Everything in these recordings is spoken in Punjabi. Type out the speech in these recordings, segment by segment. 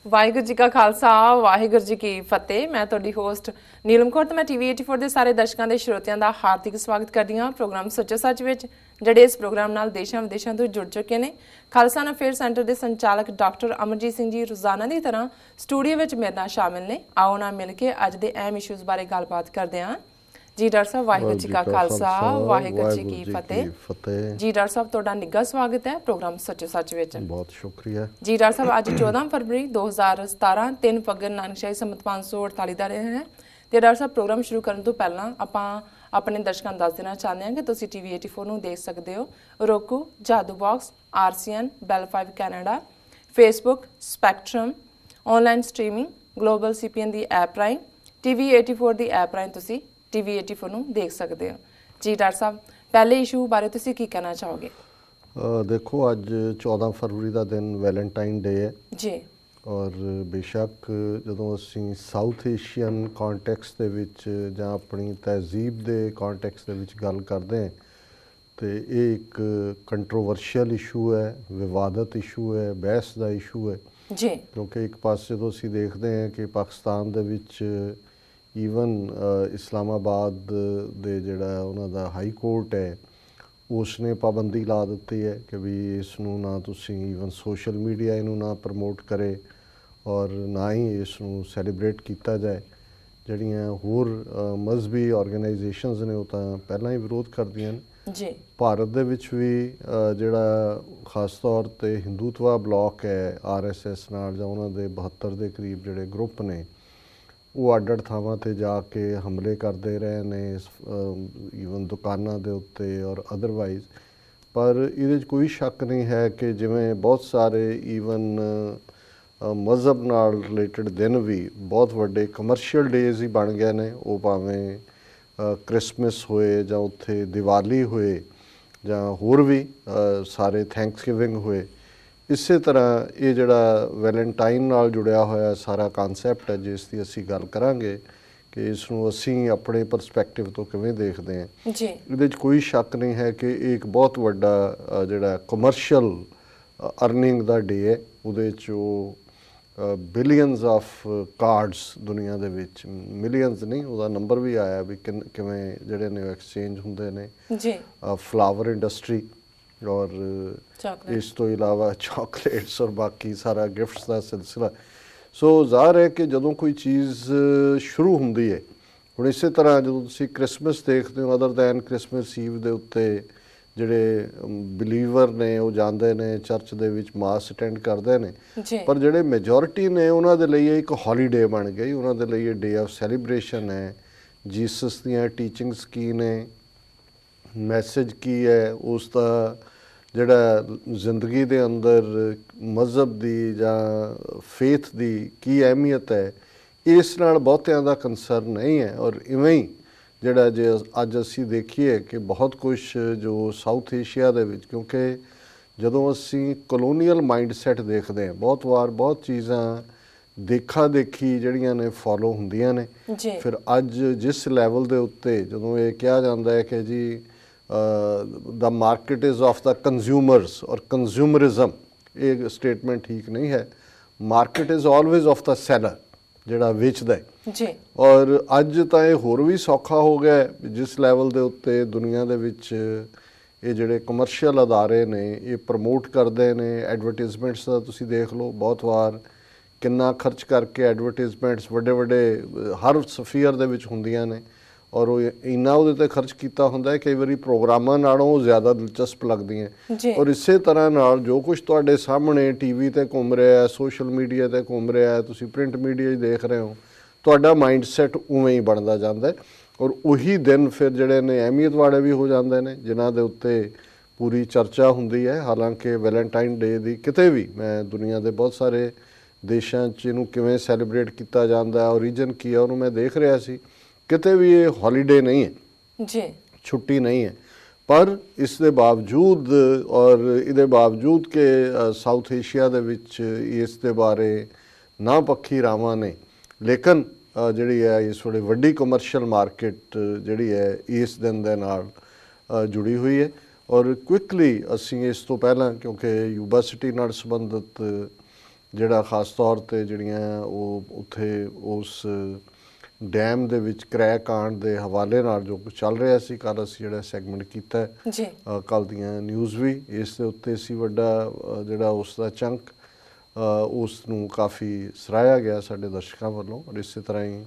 ਵਾਹਿਗੁਰੂ ਜੀ ਕਾ ਖਾਲਸਾ ਵਾਹਿਗੁਰੂ ਜੀ ਕੀ ਫਤਿਹ। ਮੈਂ ਤੁਹਾਡੀ ਹੋਸਟ ਨੀਲਮ ਕੌਰ ਤੇ ਮੈਂ ਟੀਵੀ 84 ਦੇ ਸਾਰੇ ਦਰਸ਼ਕਾਂ ਦੇ ਸਰੋਤਿਆਂ ਦਾ ਹਾਰਦਿਕ ਸਵਾਗਤ ਕਰਦੀ ਹਾਂ ਪ੍ਰੋਗਰਾਮ ਸੱਚੋ ਸੱਚ ਵਿੱਚ, ਜਿਹੜੇ ਇਸ ਪ੍ਰੋਗਰਾਮ ਨਾਲ ਦੇਸ਼ਾਂ ਵਿਦੇਸ਼ਾਂ ਤੋਂ ਜੁੜ ਚੁੱਕੇ ਨੇ। ਖਾਲਸਾ ਅਫੇਅਰ ਸੈਂਟਰ ਦੇ ਸੰਚਾਲਕ ਡਾਕਟਰ ਅਮਰਜੀਤ ਸਿੰਘ ਜੀ ਰੋਜ਼ਾਨਾ ਦੀ ਤਰ੍ਹਾਂ ਸਟੂਡੀਓ ਵਿੱਚ ਮੇਰੇ ਨਾਲ ਸ਼ਾਮਿਲ ਨੇ। ਆਓ ਨਾਲ ਮਿਲ ਕੇ ਅੱਜ ਦੇ ਅਹਿਮ ਇਸ਼ੂਜ਼ ਬਾਰੇ ਗੱਲਬਾਤ ਕਰਦੇ ਹਾਂ। ਜੀ ਡਾਕਟਰ ਸਾਹਿਬ, ਵਾਹਿਗੁਰੂ ਜੀ ਕਾ ਖਾਲਸਾ ਵਾਹਿਗੁਰੂ ਜੀ ਕੀ ਫਤਿਹ। ਜੀ ਡਾਕਟਰ ਸਾਹਿਬ, ਤੁਹਾਡਾ ਨਿੱਘਾ ਸਵਾਗਤ ਹੈ ਪ੍ਰੋਗਰਾਮ ਸੱਚੋ ਸੱਚ ਵਿੱਚ। ਬਹੁਤ ਸ਼ੁਕਰੀਆ ਜੀ ਡਾਕਟਰ ਸਾਹਿਬ। ਅੱਜ 14 ਫਰਵਰੀ 2017 3 ਫੱਗਣ ਨਾਨਕਸ਼ਾਹੀ ਸੰਮਤ 548 ਦਾ ਦਿਨ ਹੈ ਤੇ ਡਾਕਟਰ ਸਾਹਿਬ, ਪ੍ਰੋਗਰਾਮ ਸ਼ੁਰੂ ਕਰਨ ਤੋਂ ਪਹਿਲਾਂ ਆਪਾਂ ਆਪਣੇ ਦਰਸ਼ਕਾਂ ਨੂੰ ਦੱਸ ਦੇਣਾ ਚਾਹੁੰਦੇ ਹਾਂ ਕਿ ਤੁਸੀਂ ਟੀਵੀ 84 ਨੂੰ ਦੇਖ ਸਕਦੇ ਹੋ roku, ਜਾਦੂ box, RCN, Bell 5 Canada, Facebook, spectrum, online streaming, global CPN ਦੀ ਐਪ ਰਾਹੀਂ, ਟੀਵੀ 84 ਦੀ ਐਪ ਰਾਹੀਂ ਤੁਸੀਂ ਟੀਵੀ 84 ਨੂੰ ਦੇਖ ਸਕਦੇ ਹੋ। ਜੀ ਡਾਕਟਰ ਸਾਹਿਬ, ਪਹਿਲੇ ਇਸ਼ੂ ਬਾਰੇ ਤੁਸੀਂ ਕੀ ਕਹਿਣਾ ਚਾਹੋਗੇ? ਦੇਖੋ, ਅੱਜ 14 ਫਰਵਰੀ ਦਾ ਦਿਨ ਵੈਲੈਂਟਾਈਨ ਡੇ ਹੈ ਜੀ। ਔਰ ਬੇਸ਼ੱਕ ਜਦੋਂ ਅਸੀਂ ਸਾਊਥ ਏਸ਼ੀਅਨ ਕੰਟੈਕਸਟ ਦੇ ਵਿੱਚ ਜਾਂ ਆਪਣੀ ਤਹਿਜ਼ੀਬ ਦੇ ਕੰਟੈਕਸਟ ਦੇ ਵਿੱਚ ਗੱਲ ਕਰਦੇ ਹਾਂ ਤੇ ਇਹ ਇੱਕ ਕੰਟਰੋਵਰਸ਼ੀਅਲ ਇਸ਼ੂ ਹੈ, ਵਿਵਾਦਤ ਇਸ਼ੂ ਹੈ, ਬਹਿਸ ਦਾ ਇਸ਼ੂ ਹੈ ਜੀ। ਕਿਉਂਕਿ ਇੱਕ ਪਾਸੇ ਜਦੋਂ ਅਸੀਂ ਦੇਖਦੇ ਹਾਂ ਕਿ ਪਾਕਿਸਤਾਨ ਦੇ ਵਿੱਚ ਈਵਨ ਇਸਲਾਮਾਬਾਦ ਦੇ ਜਿਹੜਾ ਉਹਨਾਂ ਦਾ ਹਾਈ ਕੋਰਟ ਹੈ ਉਸ ਨੇ ਪਾਬੰਦੀ ਲਾ ਦਿੱਤੀ ਹੈ ਕਿ ਵੀ ਇਸ ਨੂੰ ਨਾ ਤੁਸੀਂ ਈਵਨ ਸੋਸ਼ਲ ਮੀਡੀਆ ਇਹਨੂੰ ਨਾ ਪ੍ਰਮੋਟ ਕਰੇ ਔਰ ਨਾ ਹੀ ਇਸ ਨੂੰ ਸੈਲੀਬ੍ਰੇਟ ਕੀਤਾ ਜਾਏ। ਜਿਹੜੀਆਂ ਹੋਰ ਮਜ਼ਹਬੀ ਆਰਗੇਨਾਈਜੇਸ਼ਨਸ ਨੇ ਉਹ ਤਾਂ ਪਹਿਲਾਂ ਹੀ ਵਿਰੋਧ ਕਰਦੀਆਂ ਨੇ ਜੀ। ਭਾਰਤ ਦੇ ਵਿੱਚ ਵੀ ਜਿਹੜਾ ਖਾਸ ਤੌਰ 'ਤੇ ਹਿੰਦੂਤਵਾ ਬਲਾਕ ਹੈ RSS ਨਾਲ ਜਾਂ ਉਹਨਾਂ ਦੇ 72 ਦੇ ਕਰੀਬ ਜਿਹੜੇ ਗਰੁੱਪ ਨੇ ਉਹ ਅੱਡ-ਅੱਡ ਥਾਵਾਂ 'ਤੇ ਜਾ ਕੇ ਹਮਲੇ ਕਰਦੇ ਰਹੇ ਨੇ, ਈਵਨ ਦੁਕਾਨਾਂ ਦੇ ਉੱਤੇ ਔਰ ਅਦਰਵਾਈਜ਼। ਪਰ ਇਹਦੇ 'ਚ ਕੋਈ ਸ਼ੱਕ ਨਹੀਂ ਹੈ ਕਿ ਜਿਵੇਂ ਬਹੁਤ ਸਾਰੇ ਈਵਨ ਮਜ਼ਹਬ ਨਾਲ ਰਿਲੇਟਡ ਦਿਨ ਵੀ ਬਹੁਤ ਵੱਡੇ ਕਮਰਸ਼ੀਅਲ ਡੇਜ਼ ਹੀ ਬਣ ਗਏ ਨੇ, ਉਹ ਭਾਵੇਂ ਕ੍ਰਿਸਮਸ ਹੋਏ ਜਾਂ ਉੱਥੇ ਦੀਵਾਲੀ ਹੋਏ ਜਾਂ ਹੋਰ ਵੀ ਸਾਰੇ ਥੈਂਕਸਗਿਵਿੰਗ ਹੋਏ। ਇਸੇ ਤਰ੍ਹਾਂ ਇਹ ਜਿਹੜਾ ਵੈਲੈਂਟਾਈਨ ਨਾਲ ਜੁੜਿਆ ਹੋਇਆ ਸਾਰਾ ਕਨਸੈਪਟ ਹੈ ਜਿਸ ਦੀ ਅਸੀਂ ਗੱਲ ਕਰਾਂਗੇ ਕਿ ਇਸ ਨੂੰ ਅਸੀਂ ਆਪਣੇ ਪਰਸਪੈਕਟਿਵ ਤੋਂ ਕਿਵੇਂ ਦੇਖਦੇ ਹਾਂ ਜੀ। ਇਹਦੇ 'ਚ ਕੋਈ ਸ਼ੱਕ ਨਹੀਂ ਹੈ ਕਿ ਇਹ ਇੱਕ ਬਹੁਤ ਵੱਡਾ ਜਿਹੜਾ ਕਮਰਸ਼ੀਅਲ ਅਰਨਿੰਗ ਦਾ ਡੇ ਹੈ। ਉਹਦੇ 'ਚ ਉਹ ਬਿਲੀਅਨਸ ਆਫ ਕਾਰਡਸ ਦੁਨੀਆ ਦੇ ਵਿੱਚ, ਮਿਲੀਅਨਸ ਨਹੀਂ, ਉਹਦਾ ਨੰਬਰ ਵੀ ਆਇਆ ਵੀ ਕਿਵੇਂ ਜਿਹੜੇ ਨੇ ਐਕਸਚੇਂਜ ਹੁੰਦੇ ਨੇ ਜੀ। ਫਲਾਵਰ ਇੰਡਸਟਰੀ ਔਰ ਇਸ ਤੋਂ ਇਲਾਵਾ ਚਾਕਲੇਟਸ ਔਰ ਬਾਕੀ ਸਾਰਾ ਗਿਫਟਸ ਦਾ ਸਿਲਸਿਲਾ। ਸੋ ਜ਼ਾਹਰ ਹੈ ਕਿ ਜਦੋਂ ਕੋਈ ਚੀਜ਼ ਸ਼ੁਰੂ ਹੁੰਦੀ ਹੈ, ਹੁਣ ਇਸੇ ਤਰ੍ਹਾਂ ਜਦੋਂ ਤੁਸੀਂ ਕ੍ਰਿਸਮਸ ਦੇਖਦੇ ਹੋ, ਅਦਰ ਦੈਨ ਕ੍ਰਿਸਮਸ ਈਵ ਦੇ ਉੱਤੇ ਜਿਹੜੇ ਬਿਲੀਵਰ ਨੇ ਉਹ ਜਾਂਦੇ ਨੇ ਚਰਚ ਦੇ ਵਿੱਚ, ਮਾਸ ਅਟੈਂਡ ਕਰਦੇ ਨੇ, ਪਰ ਜਿਹੜੇ ਮੈਜੋਰਿਟੀ ਨੇ ਉਹਨਾਂ ਦੇ ਲਈ ਇੱਕ ਹੌਲੀਡੇ ਬਣ ਗਈ, ਉਹਨਾਂ ਦੇ ਲਈ ਇਹ ਡੇ ਆਫ ਸੈਲੀਬ੍ਰੇਸ਼ਨ ਹੈ। ਜੀਸਸ ਦੀਆਂ ਟੀਚਿੰਗਸ ਕੀ ਨੇ, ਮੈਸੇਜ ਕੀ ਹੈ, ਉਸ ਦਾ ਜਿਹੜਾ ਜ਼ਿੰਦਗੀ ਦੇ ਅੰਦਰ ਮਜ਼ਹਬ ਦੀ ਜਾਂ ਫੇਥ ਦੀ ਕੀ ਅਹਿਮੀਅਤ ਹੈ, ਇਸ ਨਾਲ ਬਹੁਤਿਆਂ ਦਾ ਕੰਸਰਨ ਨਹੀਂ ਹੈ। ਔਰ ਇਵੇਂ ਹੀ ਜਿਹੜਾ ਜੇ ਅੱਜ ਅਸੀਂ ਦੇਖੀਏ ਕਿ ਬਹੁਤ ਕੁਛ ਜੋ ਸਾਊਥ ਏਸ਼ੀਆ ਦੇ ਵਿੱਚ, ਕਿਉਂਕਿ ਜਦੋਂ ਅਸੀਂ ਕਲੋਨੀਅਲ ਮਾਈਂਡਸੈਟ ਦੇਖਦੇ ਹਾਂ ਬਹੁਤ ਵਾਰ ਬਹੁਤ ਚੀਜ਼ਾਂ ਦੇਖਾ ਦੇਖੀ ਜਿਹੜੀਆਂ ਨੇ ਫੋਲੋ ਹੁੰਦੀਆਂ ਨੇ। ਫਿਰ ਅੱਜ ਜਿਸ ਲੈਵਲ ਦੇ ਉੱਤੇ ਜਦੋਂ ਇਹ ਕਿਹਾ ਜਾਂਦਾ ਹੈ ਕਿ ਜੀ the market is of the consumers ਔਰ ਕੰਜ਼ਿਊਮਰਿਜ਼ਮ, ਇਹ ਸਟੇਟਮੈਂਟ ਠੀਕ ਨਹੀਂ ਹੈ। Market is always of the seller, ਜਿਹੜਾ ਵੇਚਦਾ ਹੈ ਜੀ। ਔਰ ਅੱਜ ਤਾਂ ਇਹ ਹੋਰ ਵੀ ਸੌਖਾ ਹੋ ਗਿਆ ਜਿਸ ਲੈਵਲ ਦੇ ਉੱਤੇ ਦੁਨੀਆ ਦੇ ਵਿੱਚ ਇਹ ਜਿਹੜੇ ਕਮਰਸ਼ੀਅਲ ਅਦਾਰੇ ਨੇ ਇਹ ਪ੍ਰਮੋਟ ਕਰਦੇ ਨੇ। ਐਡਵਰਟੀਜ਼ਮੈਂਟਸ ਦਾ ਤੁਸੀਂ ਦੇਖ ਲਓ, ਬਹੁਤ ਵਾਰ ਕਿੰਨਾ ਖਰਚ ਕਰਕੇ ਐਡਵਰਟੀਜ਼ਮੈਂਟਸ ਵੱਡੇ ਵੱਡੇ ਹਰ ਸਫੀਅਰ ਦੇ ਵਿੱਚ ਹੁੰਦੀਆਂ ਨੇ ਔਰ ਉਹ ਇੰਨਾ ਉਹਦੇ 'ਤੇ ਖਰਚ ਕੀਤਾ ਹੁੰਦਾ ਹੈ ਕਈ ਵਾਰੀ ਪ੍ਰੋਗਰਾਮਾਂ ਨਾਲੋਂ ਉਹ ਜ਼ਿਆਦਾ ਦਿਲਚਸਪ ਲੱਗਦੀਆਂ। ਔਰ ਇਸੇ ਤਰ੍ਹਾਂ ਨਾਲ ਜੋ ਕੁਛ ਤੁਹਾਡੇ ਸਾਹਮਣੇ TV 'ਤੇ ਘੁੰਮ ਰਿਹਾ, ਸੋਸ਼ਲ ਮੀਡੀਆ 'ਤੇ ਘੁੰਮ ਰਿਹਾ, ਤੁਸੀਂ ਪ੍ਰਿੰਟ ਮੀਡੀਆ 'ਚ ਦੇਖ ਰਹੇ ਹੋ, ਤੁਹਾਡਾ ਮਾਈਂਡ ਸੈੱਟ ਉਵੇਂ ਹੀ ਬਣਦਾ ਜਾਂਦਾ ਹੈ। ਔਰ ਉਹੀ ਦਿਨ ਫਿਰ ਜਿਹੜੇ ਨੇ ਅਹਿਮੀਅਤ ਵਾਲੇ ਵੀ ਹੋ ਜਾਂਦੇ ਨੇ ਜਿਨ੍ਹਾਂ ਦੇ ਉੱਤੇ ਪੂਰੀ ਚਰਚਾ ਹੁੰਦੀ ਹੈ। ਹਾਲਾਂਕਿ ਵੈਲੈਂਟਾਈਨ ਡੇ ਦੀ ਕਿਤੇ ਵੀ, ਮੈਂ ਦੁਨੀਆ ਦੇ ਬਹੁਤ ਸਾਰੇ ਦੇਸ਼ਾਂ 'ਚ ਇਹਨੂੰ ਕਿਵੇਂ ਸੈਲੀਬ੍ਰੇਟ ਕੀਤਾ ਜਾਂਦਾ, ਓਰੀਜਨ ਕੀ ਹੈ, ਉਹਨੂੰ ਮੈਂ ਦੇਖ ਰਿਹਾ ਸੀ, ਕਿਤੇ ਵੀ ਇਹ ਹੌਲੀਡੇ ਨਹੀਂ ਹੈ ਜੀ, ਛੁੱਟੀ ਨਹੀਂ ਹੈ। ਪਰ ਇਸ ਦੇ ਬਾਵਜੂਦ ਔਰ ਇਹਦੇ ਬਾਵਜੂਦ ਕਿ ਸਾਊਥ ਏਸ਼ੀਆ ਦੇ ਵਿੱਚ ਇਸ ਦੇ ਬਾਰੇ ਨਾ ਪੱਖੀ ਰਾਵਾਂ ਨੇ, ਲੇਕਿਨ ਜਿਹੜੀ ਹੈ ਇਸ ਵੇਲੇ ਵੱਡੀ ਕਮਰਸ਼ੀਅਲ ਮਾਰਕੀਟ ਜਿਹੜੀ ਹੈ ਇਸ ਦਿਨ ਦੇ ਨਾਲ ਜੁੜੀ ਹੋਈ ਹੈ। ਔਰ ਕੁਇਕਲੀ ਅਸੀਂ ਇਸ ਤੋਂ ਪਹਿਲਾਂ, ਕਿਉਂਕਿ ਯੂਨੀਵਰਸਿਟੀ ਨਾਲ ਸੰਬੰਧਿਤ ਜਿਹੜਾ ਖਾਸ ਤੌਰ 'ਤੇ ਜਿਹੜੀਆਂ ਉਹ ਉੱਥੇ ਉਸ ਡੈਮ ਦੇ ਵਿੱਚ ਕਰੈਕ ਆਉਣ ਦੇ ਹਵਾਲੇ ਨਾਲ ਜੋ ਕੁਝ ਚੱਲ ਰਿਹਾ ਸੀ, ਕੱਲ੍ਹ ਅਸੀਂ ਜਿਹੜਾ ਸੈਗਮੈਂਟ ਕੀਤਾ ਜੀ ਕੱਲ੍ਹ ਦੀਆਂ ਨਿਊਜ਼ ਵੀ ਇਸ ਦੇ ਉੱਤੇ ਸੀ ਵੱਡਾ ਜਿਹੜਾ ਉਸ ਦਾ ਚੰਕ ਉਸ ਨੂੰ ਕਾਫੀ ਸਰਾਹਿਆ ਗਿਆ ਸਾਡੇ ਦਰਸ਼ਕਾਂ ਵੱਲੋਂ। ਔਰ ਇਸੇ ਤਰ੍ਹਾਂ ਹੀ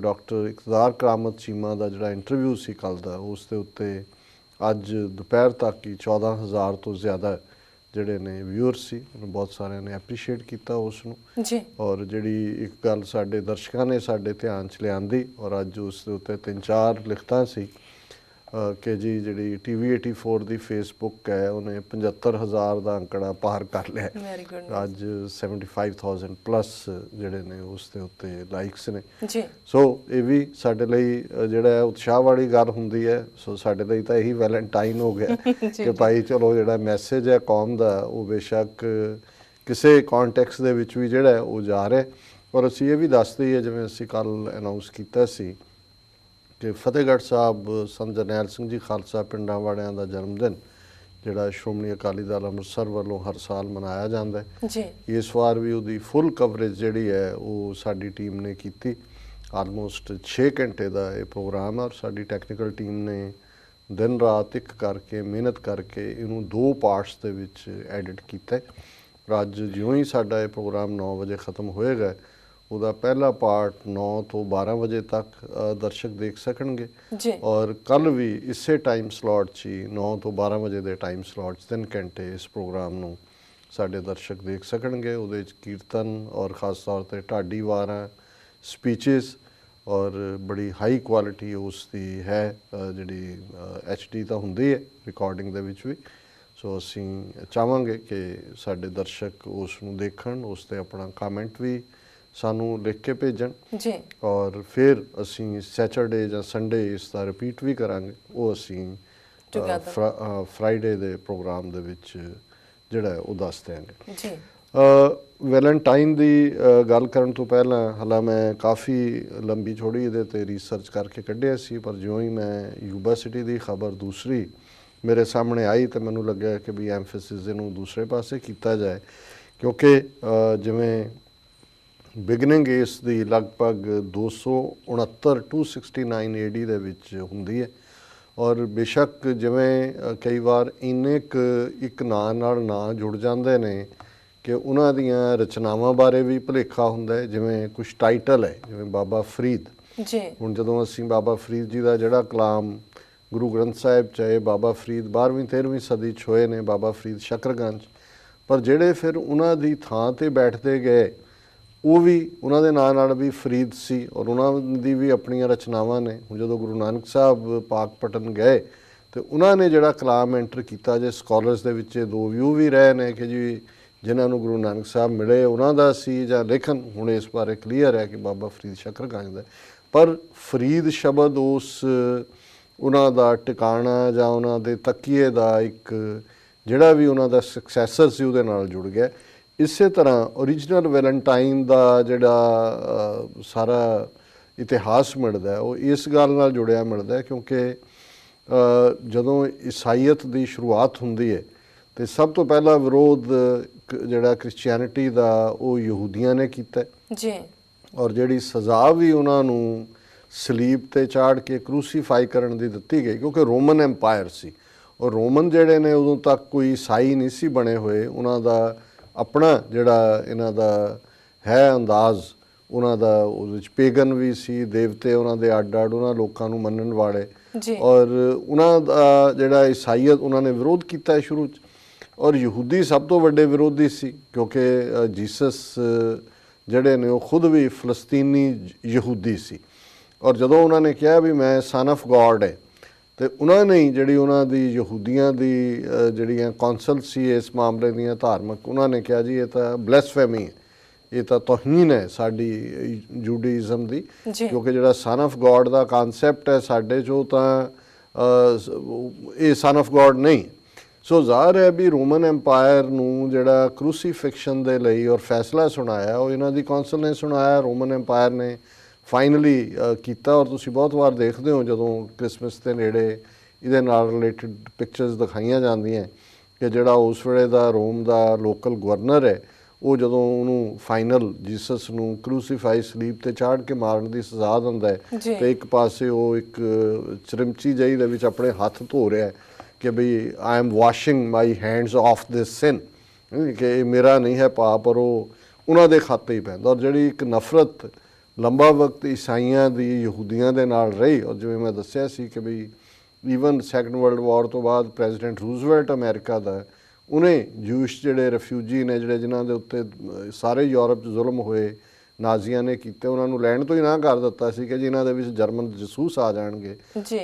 ਡਾਕਟਰ ਇਕਤਦਾਰ ਕਰਾਮਤ ਚੀਮਾ ਦਾ ਜਿਹੜਾ ਇੰਟਰਵਿਊ ਸੀ ਕੱਲ੍ਹ ਦਾ, ਉਸ ਦੇ ਉੱਤੇ ਅੱਜ ਦੁਪਹਿਰ ਤੱਕ ਹੀ 14,000 ਤੋਂ ਜ਼ਿਆਦਾ ਜਿਹੜੇ ਨੇ ਵਿਊਅਰ ਸੀ, ਉਹਨੂੰ ਬਹੁਤ ਸਾਰਿਆਂ ਨੇ ਐਪਰੀਸ਼ੀਏਟ ਕੀਤਾ ਉਸ ਨੂੰ ਜੀ। ਔਰ ਜਿਹੜੀ ਇੱਕ ਗੱਲ ਸਾਡੇ ਦਰਸ਼ਕਾਂ ਨੇ ਸਾਡੇ ਧਿਆਨ 'ਚ ਲਿਆਂਦੀ ਔਰ ਅੱਜ ਉਸ ਦੇ ਉੱਤੇ 3-4 ਲਿਖਤਾਂ ਸੀ ਕਿ ਜੀ ਜਿਹੜੀ TV84 ਦੀ ਫੇਸਬੁੱਕ ਹੈ ਉਹਨੇ 75,000 ਦਾ ਅੰਕੜਾ ਪਾਰ ਕਰ ਲਿਆ। ਅੱਜ 75,000 ਪਲੱਸ ਜਿਹੜੇ ਨੇ ਉਸ ਦੇ ਉੱਤੇ ਲਾਈਕਸ ਨੇ ਜੀ। ਸੋ ਇਹ ਵੀ ਸਾਡੇ ਲਈ ਜਿਹੜਾ ਉਤਸ਼ਾਹ ਵਾਲੀ ਗੱਲ ਹੁੰਦੀ ਹੈ। ਸੋ ਸਾਡੇ ਲਈ ਤਾਂ ਇਹੀ ਵੈਲੈਂਟਾਈਨ ਹੋ ਗਿਆ ਕਿ ਭਾਈ ਚਲੋ ਜਿਹੜਾ ਮੈਸੇਜ ਹੈ ਕੌਮ ਦਾ ਉਹ ਬੇਸ਼ੱਕ ਕਿਸੇ ਕੌਨਟੈਕਸਟ ਦੇ ਵਿੱਚ ਵੀ ਜਿਹੜਾ ਉਹ ਜਾ ਰਿਹਾ। ਔਰ ਅਸੀਂ ਇਹ ਵੀ ਦੱਸ ਦਈਏ, ਜਿਵੇਂ ਅਸੀਂ ਕੱਲ੍ਹ ਅਨਾਊਂਸ ਕੀਤਾ ਸੀ ਕਿ ਫਤਿਹਗੜ੍ਹ ਸਾਹਿਬ ਸੰਤ ਜਰਨੈਲ ਸਿੰਘ ਜੀ ਖਾਲਸਾ ਪਿੰਡਾਂ ਵਾਲਿਆਂ ਦਾ ਜਨਮ ਦਿਨ ਜਿਹੜਾ ਸ਼੍ਰੋਮਣੀ ਅਕਾਲੀ ਦਲ ਅੰਮ੍ਰਿਤਸਰ ਵੱਲੋਂ ਹਰ ਸਾਲ ਮਨਾਇਆ ਜਾਂਦਾ ਹੈ ਜੀ। ਇਸ ਵਾਰ ਵੀ ਉਹਦੀ ਫੁੱਲ ਕਵਰੇਜ ਜਿਹੜੀ ਹੈ ਉਹ ਸਾਡੀ ਟੀਮ ਨੇ ਕੀਤੀ। ਆਲਮੋਸਟ 6 ਘੰਟੇ ਦਾ ਇਹ ਪ੍ਰੋਗਰਾਮ ਹੈ ਔਰ ਸਾਡੀ ਟੈਕਨੀਕਲ ਟੀਮ ਨੇ ਦਿਨ ਰਾਤ ਇੱਕ ਕਰਕੇ ਮਿਹਨਤ ਕਰਕੇ ਇਹਨੂੰ 2 ਪਾਰਟਸ ਦੇ ਵਿੱਚ ਐਡਿਟ ਕੀਤਾ। ਅੱਜ ਜਿਉਂ ਹੀ ਸਾਡਾ ਇਹ ਪ੍ਰੋਗਰਾਮ 9 ਵਜੇ ਖਤਮ ਹੋਏਗਾ, ਉਹਦਾ ਪਹਿਲਾ ਪਾਰਟ 9 ਤੋਂ 12 ਵਜੇ ਤੱਕ ਦਰਸ਼ਕ ਦੇਖ ਸਕਣਗੇ ਜੀ। ਔਰ ਕੱਲ੍ਹ ਵੀ ਇਸੇ ਟਾਈਮ ਸਲੋਟ 'ਚ ਹੀ 9 ਤੋਂ 12 ਵਜੇ ਦੇ ਟਾਈਮ ਸਲੋਟ 'ਚ 3 ਘੰਟੇ ਇਸ ਪ੍ਰੋਗਰਾਮ ਨੂੰ ਸਾਡੇ ਦਰਸ਼ਕ ਦੇਖ ਸਕਣਗੇ। ਉਹਦੇ 'ਚ ਕੀਰਤਨ ਔਰ ਖਾਸ ਤੌਰ 'ਤੇ ਢਾਡੀ ਵਾਰਾਂ, ਸਪੀਚਿਸ ਔਰ ਬੜੀ ਹਾਈ ਕੁਆਲਿਟੀ ਉਸ ਦੀ ਹੈ, ਜਿਹੜੀ HD ਤਾਂ ਹੁੰਦੀ ਹੈ ਰਿਕਾਰਡਿੰਗ ਦੇ ਵਿੱਚ ਵੀ। ਸੋ ਅਸੀਂ ਚਾਹਾਂਗੇ ਕਿ ਸਾਡੇ ਦਰਸ਼ਕ ਉਸ ਨੂੰ ਦੇਖਣ, ਉਸ 'ਤੇ ਆਪਣਾ ਕਮੈਂਟ ਵੀ ਸਾਨੂੰ ਲਿਖ ਕੇ ਭੇਜਣ ਜੀ। ਔਰ ਫਿਰ ਅਸੀਂ ਸੈਟਰਡੇ ਜਾਂ ਸੰਡੇ ਇਸ ਦਾ ਰਿਪੀਟ ਵੀ ਕਰਾਂਗੇ। ਉਹ ਅਸੀਂ ਫਰਾਈਡੇ ਦੇ ਪ੍ਰੋਗਰਾਮ ਦੇ ਵਿੱਚ ਜਿਹੜਾ ਉਹ ਦੱਸ ਦਿਆਂਗੇ ਜੀ। ਵੈਲੈਂਟਾਈਨ ਦੀ ਗੱਲ ਕਰਨ ਤੋਂ ਪਹਿਲਾਂ ਹਾਲਾਂ ਮੈਂ ਕਾਫੀ ਲੰਬੀ ਛੋੜੀ ਇਹਦੇ 'ਤੇ ਰਿਸਰਚ ਕਰਕੇ ਕੱਢਿਆ ਸੀ, ਪਰ ਜਿਉਂ ਹੀ ਮੈਂ ਯੂਬਾ ਸਿਟੀ ਦੀ ਖਬਰ ਦੂਸਰੀ ਮੇਰੇ ਸਾਹਮਣੇ ਆਈ ਤਾਂ ਮੈਨੂੰ ਲੱਗਿਆ ਕਿ ਵੀ ਐਮਫੈਸਿਸ ਇਹਨੂੰ ਦੂਸਰੇ ਪਾਸੇ ਕੀਤਾ ਜਾਏ, ਕਿਉਂਕਿ ਜਿਵੇਂ ਬਿਗਨਿੰਗ ਇਸ ਦੀ ਲਗਭਗ 269 AD ਦੇ ਵਿੱਚ ਹੁੰਦੀ ਹੈ ਔਰ ਬੇਸ਼ੱਕ ਜਿਵੇਂ ਕਈ ਵਾਰ ਇੰਨੇ ਕੁ ਇੱਕ ਨਾਂ ਨਾਲ ਨਾਂ ਜੁੜ ਜਾਂਦੇ ਨੇ ਕਿ ਉਹਨਾਂ ਦੀਆਂ ਰਚਨਾਵਾਂ ਬਾਰੇ ਵੀ ਭੁਲੇਖਾ ਹੁੰਦਾ ਹੈ। ਜਿਵੇਂ ਕੁਝ ਟਾਈਟਲ ਹੈ, ਜਿਵੇਂ ਬਾਬਾ ਫਰੀਦ ਜੀ। ਹੁਣ ਜਦੋਂ ਅਸੀਂ ਬਾਬਾ ਫਰੀਦ ਜੀ ਦਾ ਜਿਹੜਾ ਕਲਾਮ ਗੁਰੂ ਗ੍ਰੰਥ ਸਾਹਿਬ ਚਾਹੇ ਬਾਬਾ ਫਰੀਦ 12ਵੀਂ 13ਵੀਂ ਸਦੀ 'ਚ ਹੋਏ ਨੇ, ਬਾਬਾ ਫਰੀਦ ਸ਼ਕਰਗੰਜ, ਪਰ ਜਿਹੜੇ ਫਿਰ ਉਹਨਾਂ ਦੀ ਥਾਂ 'ਤੇ ਬੈਠਦੇ ਗਏ ਉਹ ਵੀ ਉਹਨਾਂ ਦੇ ਨਾਂ ਨਾਲ ਵੀ ਫਰੀਦ ਸੀ ਔਰ ਉਹਨਾਂ ਦੀ ਵੀ ਆਪਣੀਆਂ ਰਚਨਾਵਾਂ ਨੇ। ਹੁਣ ਜਦੋਂ ਗੁਰੂ ਨਾਨਕ ਸਾਹਿਬ ਪਾਕਪਟਨ ਗਏ ਤੇ ਉਹਨਾਂ ਨੇ ਜਿਹੜਾ ਕਲਾਮ ਐਂਟਰ ਕੀਤਾ, ਜੇ ਸਕਾਲਰਸ ਦੇ ਵਿੱਚ 2 ਵਿਊ ਵੀ ਰਹੇ ਨੇ ਕਿ ਜੀ ਜਿਨ੍ਹਾਂ ਨੂੰ ਗੁਰੂ ਨਾਨਕ ਸਾਹਿਬ ਮਿਲੇ ਉਹਨਾਂ ਦਾ ਸੀ ਜਾਂ ਲੇਖਨ, ਹੁਣ ਇਸ ਬਾਰੇ ਕਲੀਅਰ ਹੈ ਕਿ ਬਾਬਾ ਫਰੀਦ ਸ਼ਕਰਗੰਜ ਦਾ। ਪਰ ਫਰੀਦ ਸ਼ਬਦ ਉਸ ਉਹਨਾਂ ਦਾ ਟਿਕਾਣਾ ਜਾਂ ਉਹਨਾਂ ਦੇ ਤਕੀਏ ਦਾ ਇੱਕ ਜਿਹੜਾ ਵੀ ਉਹਨਾਂ ਦਾ ਸਕਸੈਸਰ ਸੀ ਉਹਦੇ ਨਾਲ ਜੁੜ ਗਿਆ। ਇਸੇ ਤਰ੍ਹਾਂ ਓਰੀਜਨਲ ਵੈਲੈਂਟਾਈਨ ਦਾ ਜਿਹੜਾ ਸਾਰਾ ਇਤਿਹਾਸ ਮਿਲਦਾ ਉਹ ਇਸ ਗੱਲ ਨਾਲ ਜੁੜਿਆ ਮਿਲਦਾ, ਕਿਉਂਕਿ ਜਦੋਂ ਈਸਾਈਅਤ ਦੀ ਸ਼ੁਰੂਆਤ ਹੁੰਦੀ ਹੈ ਤੇ ਸਭ ਤੋਂ ਪਹਿਲਾ ਵਿਰੋਧ ਜਿਹੜਾ ਕ੍ਰਿਸਚੀਅਨਿਟੀ ਦਾ ਉਹ ਯਹੂਦੀਆਂ ਨੇ ਕੀਤਾ ਜੀ ਔਰ ਜਿਹੜੀ ਸਜ਼ਾ ਵੀ ਉਹਨਾਂ ਨੂੰ ਸਲੀਬ ਤੇ ਚਾੜ ਕੇ ਕਰੂਸੀਫਾਈ ਕਰਨ ਦੀ ਦਿੱਤੀ ਗਈ, ਕਿਉਂਕਿ ਰੋਮਨ ਐਮਪਾਇਰ ਸੀ ਔਰ ਰੋਮਨ ਜਿਹੜੇ ਨੇ ਉਦੋਂ ਤੱਕ ਕੋਈ ਈਸਾਈ ਨਹੀਂ ਸੀ ਬਣੇ ਹੋਏ। ਉਹਨਾਂ ਦਾ ਆਪਣਾ ਜਿਹੜਾ ਇਹਨਾਂ ਦਾ ਹੈ ਅੰਦਾਜ਼, ਉਹਨਾਂ ਦਾ ਉਹਦੇ ਵਿੱਚ ਪੇਗਨ ਵੀ ਸੀ, ਦੇਵਤੇ ਉਹਨਾਂ ਦੇ ਅੱਡ ਅੱਡ ਉਹਨਾਂ ਲੋਕਾਂ ਨੂੰ ਮੰਨਣ ਵਾਲੇ ਔਰ ਉਹਨਾਂ ਦਾ ਜਿਹੜਾ ਈਸਾਈਅਤ ਉਹਨਾਂ ਨੇ ਵਿਰੋਧ ਕੀਤਾ ਸ਼ੁਰੂ 'ਚ ਔਰ ਯਹੂਦੀ ਸਭ ਤੋਂ ਵੱਡੇ ਵਿਰੋਧੀ ਸੀ, ਕਿਉਂਕਿ ਜੀਸਸ ਜਿਹੜੇ ਨੇ ਉਹ ਖੁਦ ਵੀ ਫਲਸਤੀਨੀ ਯਹੂਦੀ ਸੀ ਔਰ ਜਦੋਂ ਉਹਨਾਂ ਨੇ ਕਿਹਾ ਵੀ ਮੈਂ ਸਨ ਆਫ ਗੋਡ ਹੈ ਤੇ ਉਹਨਾਂ ਨੇ ਜਿਹੜੀ ਉਹਨਾਂ ਦੀ ਯਹੂਦੀਆਂ ਦੀ ਜਿਹੜੀਆਂ ਕੌਂਸਲ ਸੀ ਇਸ ਮਾਮਲੇ ਦੀਆਂ ਧਾਰਮਿਕ, ਉਹਨਾਂ ਨੇ ਕਿਹਾ ਜੀ ਇਹ ਤਾਂ ਬਲੈਸਫੇਮੀ ਹੈ, ਇਹ ਤਾਂ ਤੋਹੀਨ ਹੈ ਸਾਡੀ ਜੂਡਾਇਜ਼ਮ ਦੀ, ਕਿਉਂਕਿ ਜਿਹੜਾ ਸਨ ਆਫ ਗੋਡ ਦਾ ਕਨਸੈਪਟ ਹੈ ਸਾਡੇ 'ਚੋਂ ਤਾਂ ਇਹ ਸਨ ਆਫ ਗੋਡ ਨਹੀਂ। ਸੋ ਜ਼ਾਹਰ ਹੈ ਵੀ ਰੋਮਨ ਐਮਪਾਇਰ ਨੂੰ ਜਿਹੜਾ ਕਰੂਸੀਫਿਕਸ਼ਨ ਦੇ ਲਈ ਔਰ ਫੈਸਲਾ ਸੁਣਾਇਆ ਉਹ ਇਹਨਾਂ ਦੀ ਕੌਂਸਲ ਨੇ ਸੁਣਾਇਆ, ਰੋਮਨ ਐਮਪਾਇਰ ਨੇ ਫਾਈਨਲੀ ਕੀਤਾ। ਔਰ ਤੁਸੀਂ ਬਹੁਤ ਵਾਰ ਦੇਖਦੇ ਹੋ ਜਦੋਂ ਕ੍ਰਿਸਮਸ ਦੇ ਨੇੜੇ ਇਹਦੇ ਨਾਲ ਰਿਲੇਟਡ ਪਿਕਚਰਸ ਦਿਖਾਈਆਂ ਜਾਂਦੀਆਂ ਕਿ ਜਿਹੜਾ ਉਸ ਵੇਲੇ ਦਾ ਰੋਮ ਦਾ ਲੋਕਲ ਗਵਰਨਰ ਹੈ ਉਹ ਜਦੋਂ ਉਹਨੂੰ ਫਾਈਨਲ ਜੀਸਸ ਨੂੰ ਕਰੂਸੀਫਾਈ ਸਲੀਬ ਤੇ ਚਾੜ ਕੇ ਮਾਰਨ ਦੀ ਸਜ਼ਾ ਦਿੰਦਾ ਹੈ ਤੇ ਇੱਕ ਪਾਸੇ ਉਹ ਇੱਕ ਚਰਮਚੀ ਜਿਹੀ ਦੇ ਵਿੱਚ ਆਪਣੇ ਹੱਥ ਧੋ ਰਿਹਾ ਕਿ ਬਈ I am washing my hands of this sin, ਕਿ ਇਹ ਮੇਰਾ ਨਹੀਂ ਹੈ ਪਾਪ, ਪਰ ਉਹ ਉਹਨਾਂ ਦੇ ਖਾਤੇ ਹੀ ਪੈਂਦਾ। ਔਰ ਜਿਹੜੀ ਇੱਕ ਨਫ਼ਰਤ ਲੰਬਾ ਵਕਤ ਈਸਾਈਆਂ ਦੀ ਯਹੂਦੀਆਂ ਦੇ ਨਾਲ ਰਹੀ, ਔਰ ਜਿਵੇਂ ਮੈਂ ਦੱਸਿਆ ਸੀ ਕਿ ਬਈ ਈਵਨ ਸੈਕੰਡ ਵਰਲਡ ਵਾਰ ਤੋਂ ਬਾਅਦ ਪ੍ਰੈਜ਼ੀਡੈਂਟ ਰੂਜ਼ਵੈਲਟ ਅਮਰੀਕਾ ਦਾ, ਉਹਨੇ ਜੂਸ਼ ਜਿਹੜੇ ਰਿਫਿਊਜੀ ਨੇ, ਜਿਹੜੇ ਜਿਨ੍ਹਾਂ ਦੇ ਉੱਤੇ ਸਾਰੇ ਯੂਰਪ 'ਚ ਜ਼ੁਲਮ ਹੋਏ ਨਾਜ਼ੀਆਂ ਨੇ ਕੀਤੇ, ਉਹਨਾਂ ਨੂੰ ਲੈਣ ਤੋਂ ਹੀ ਨਾ ਕਰ ਦਿੱਤਾ ਸੀ ਕਿ ਜਿਨ੍ਹਾਂ ਦੇ ਵਿੱਚ ਜਰਮਨ ਜਸੂਸ ਆ ਜਾਣਗੇ।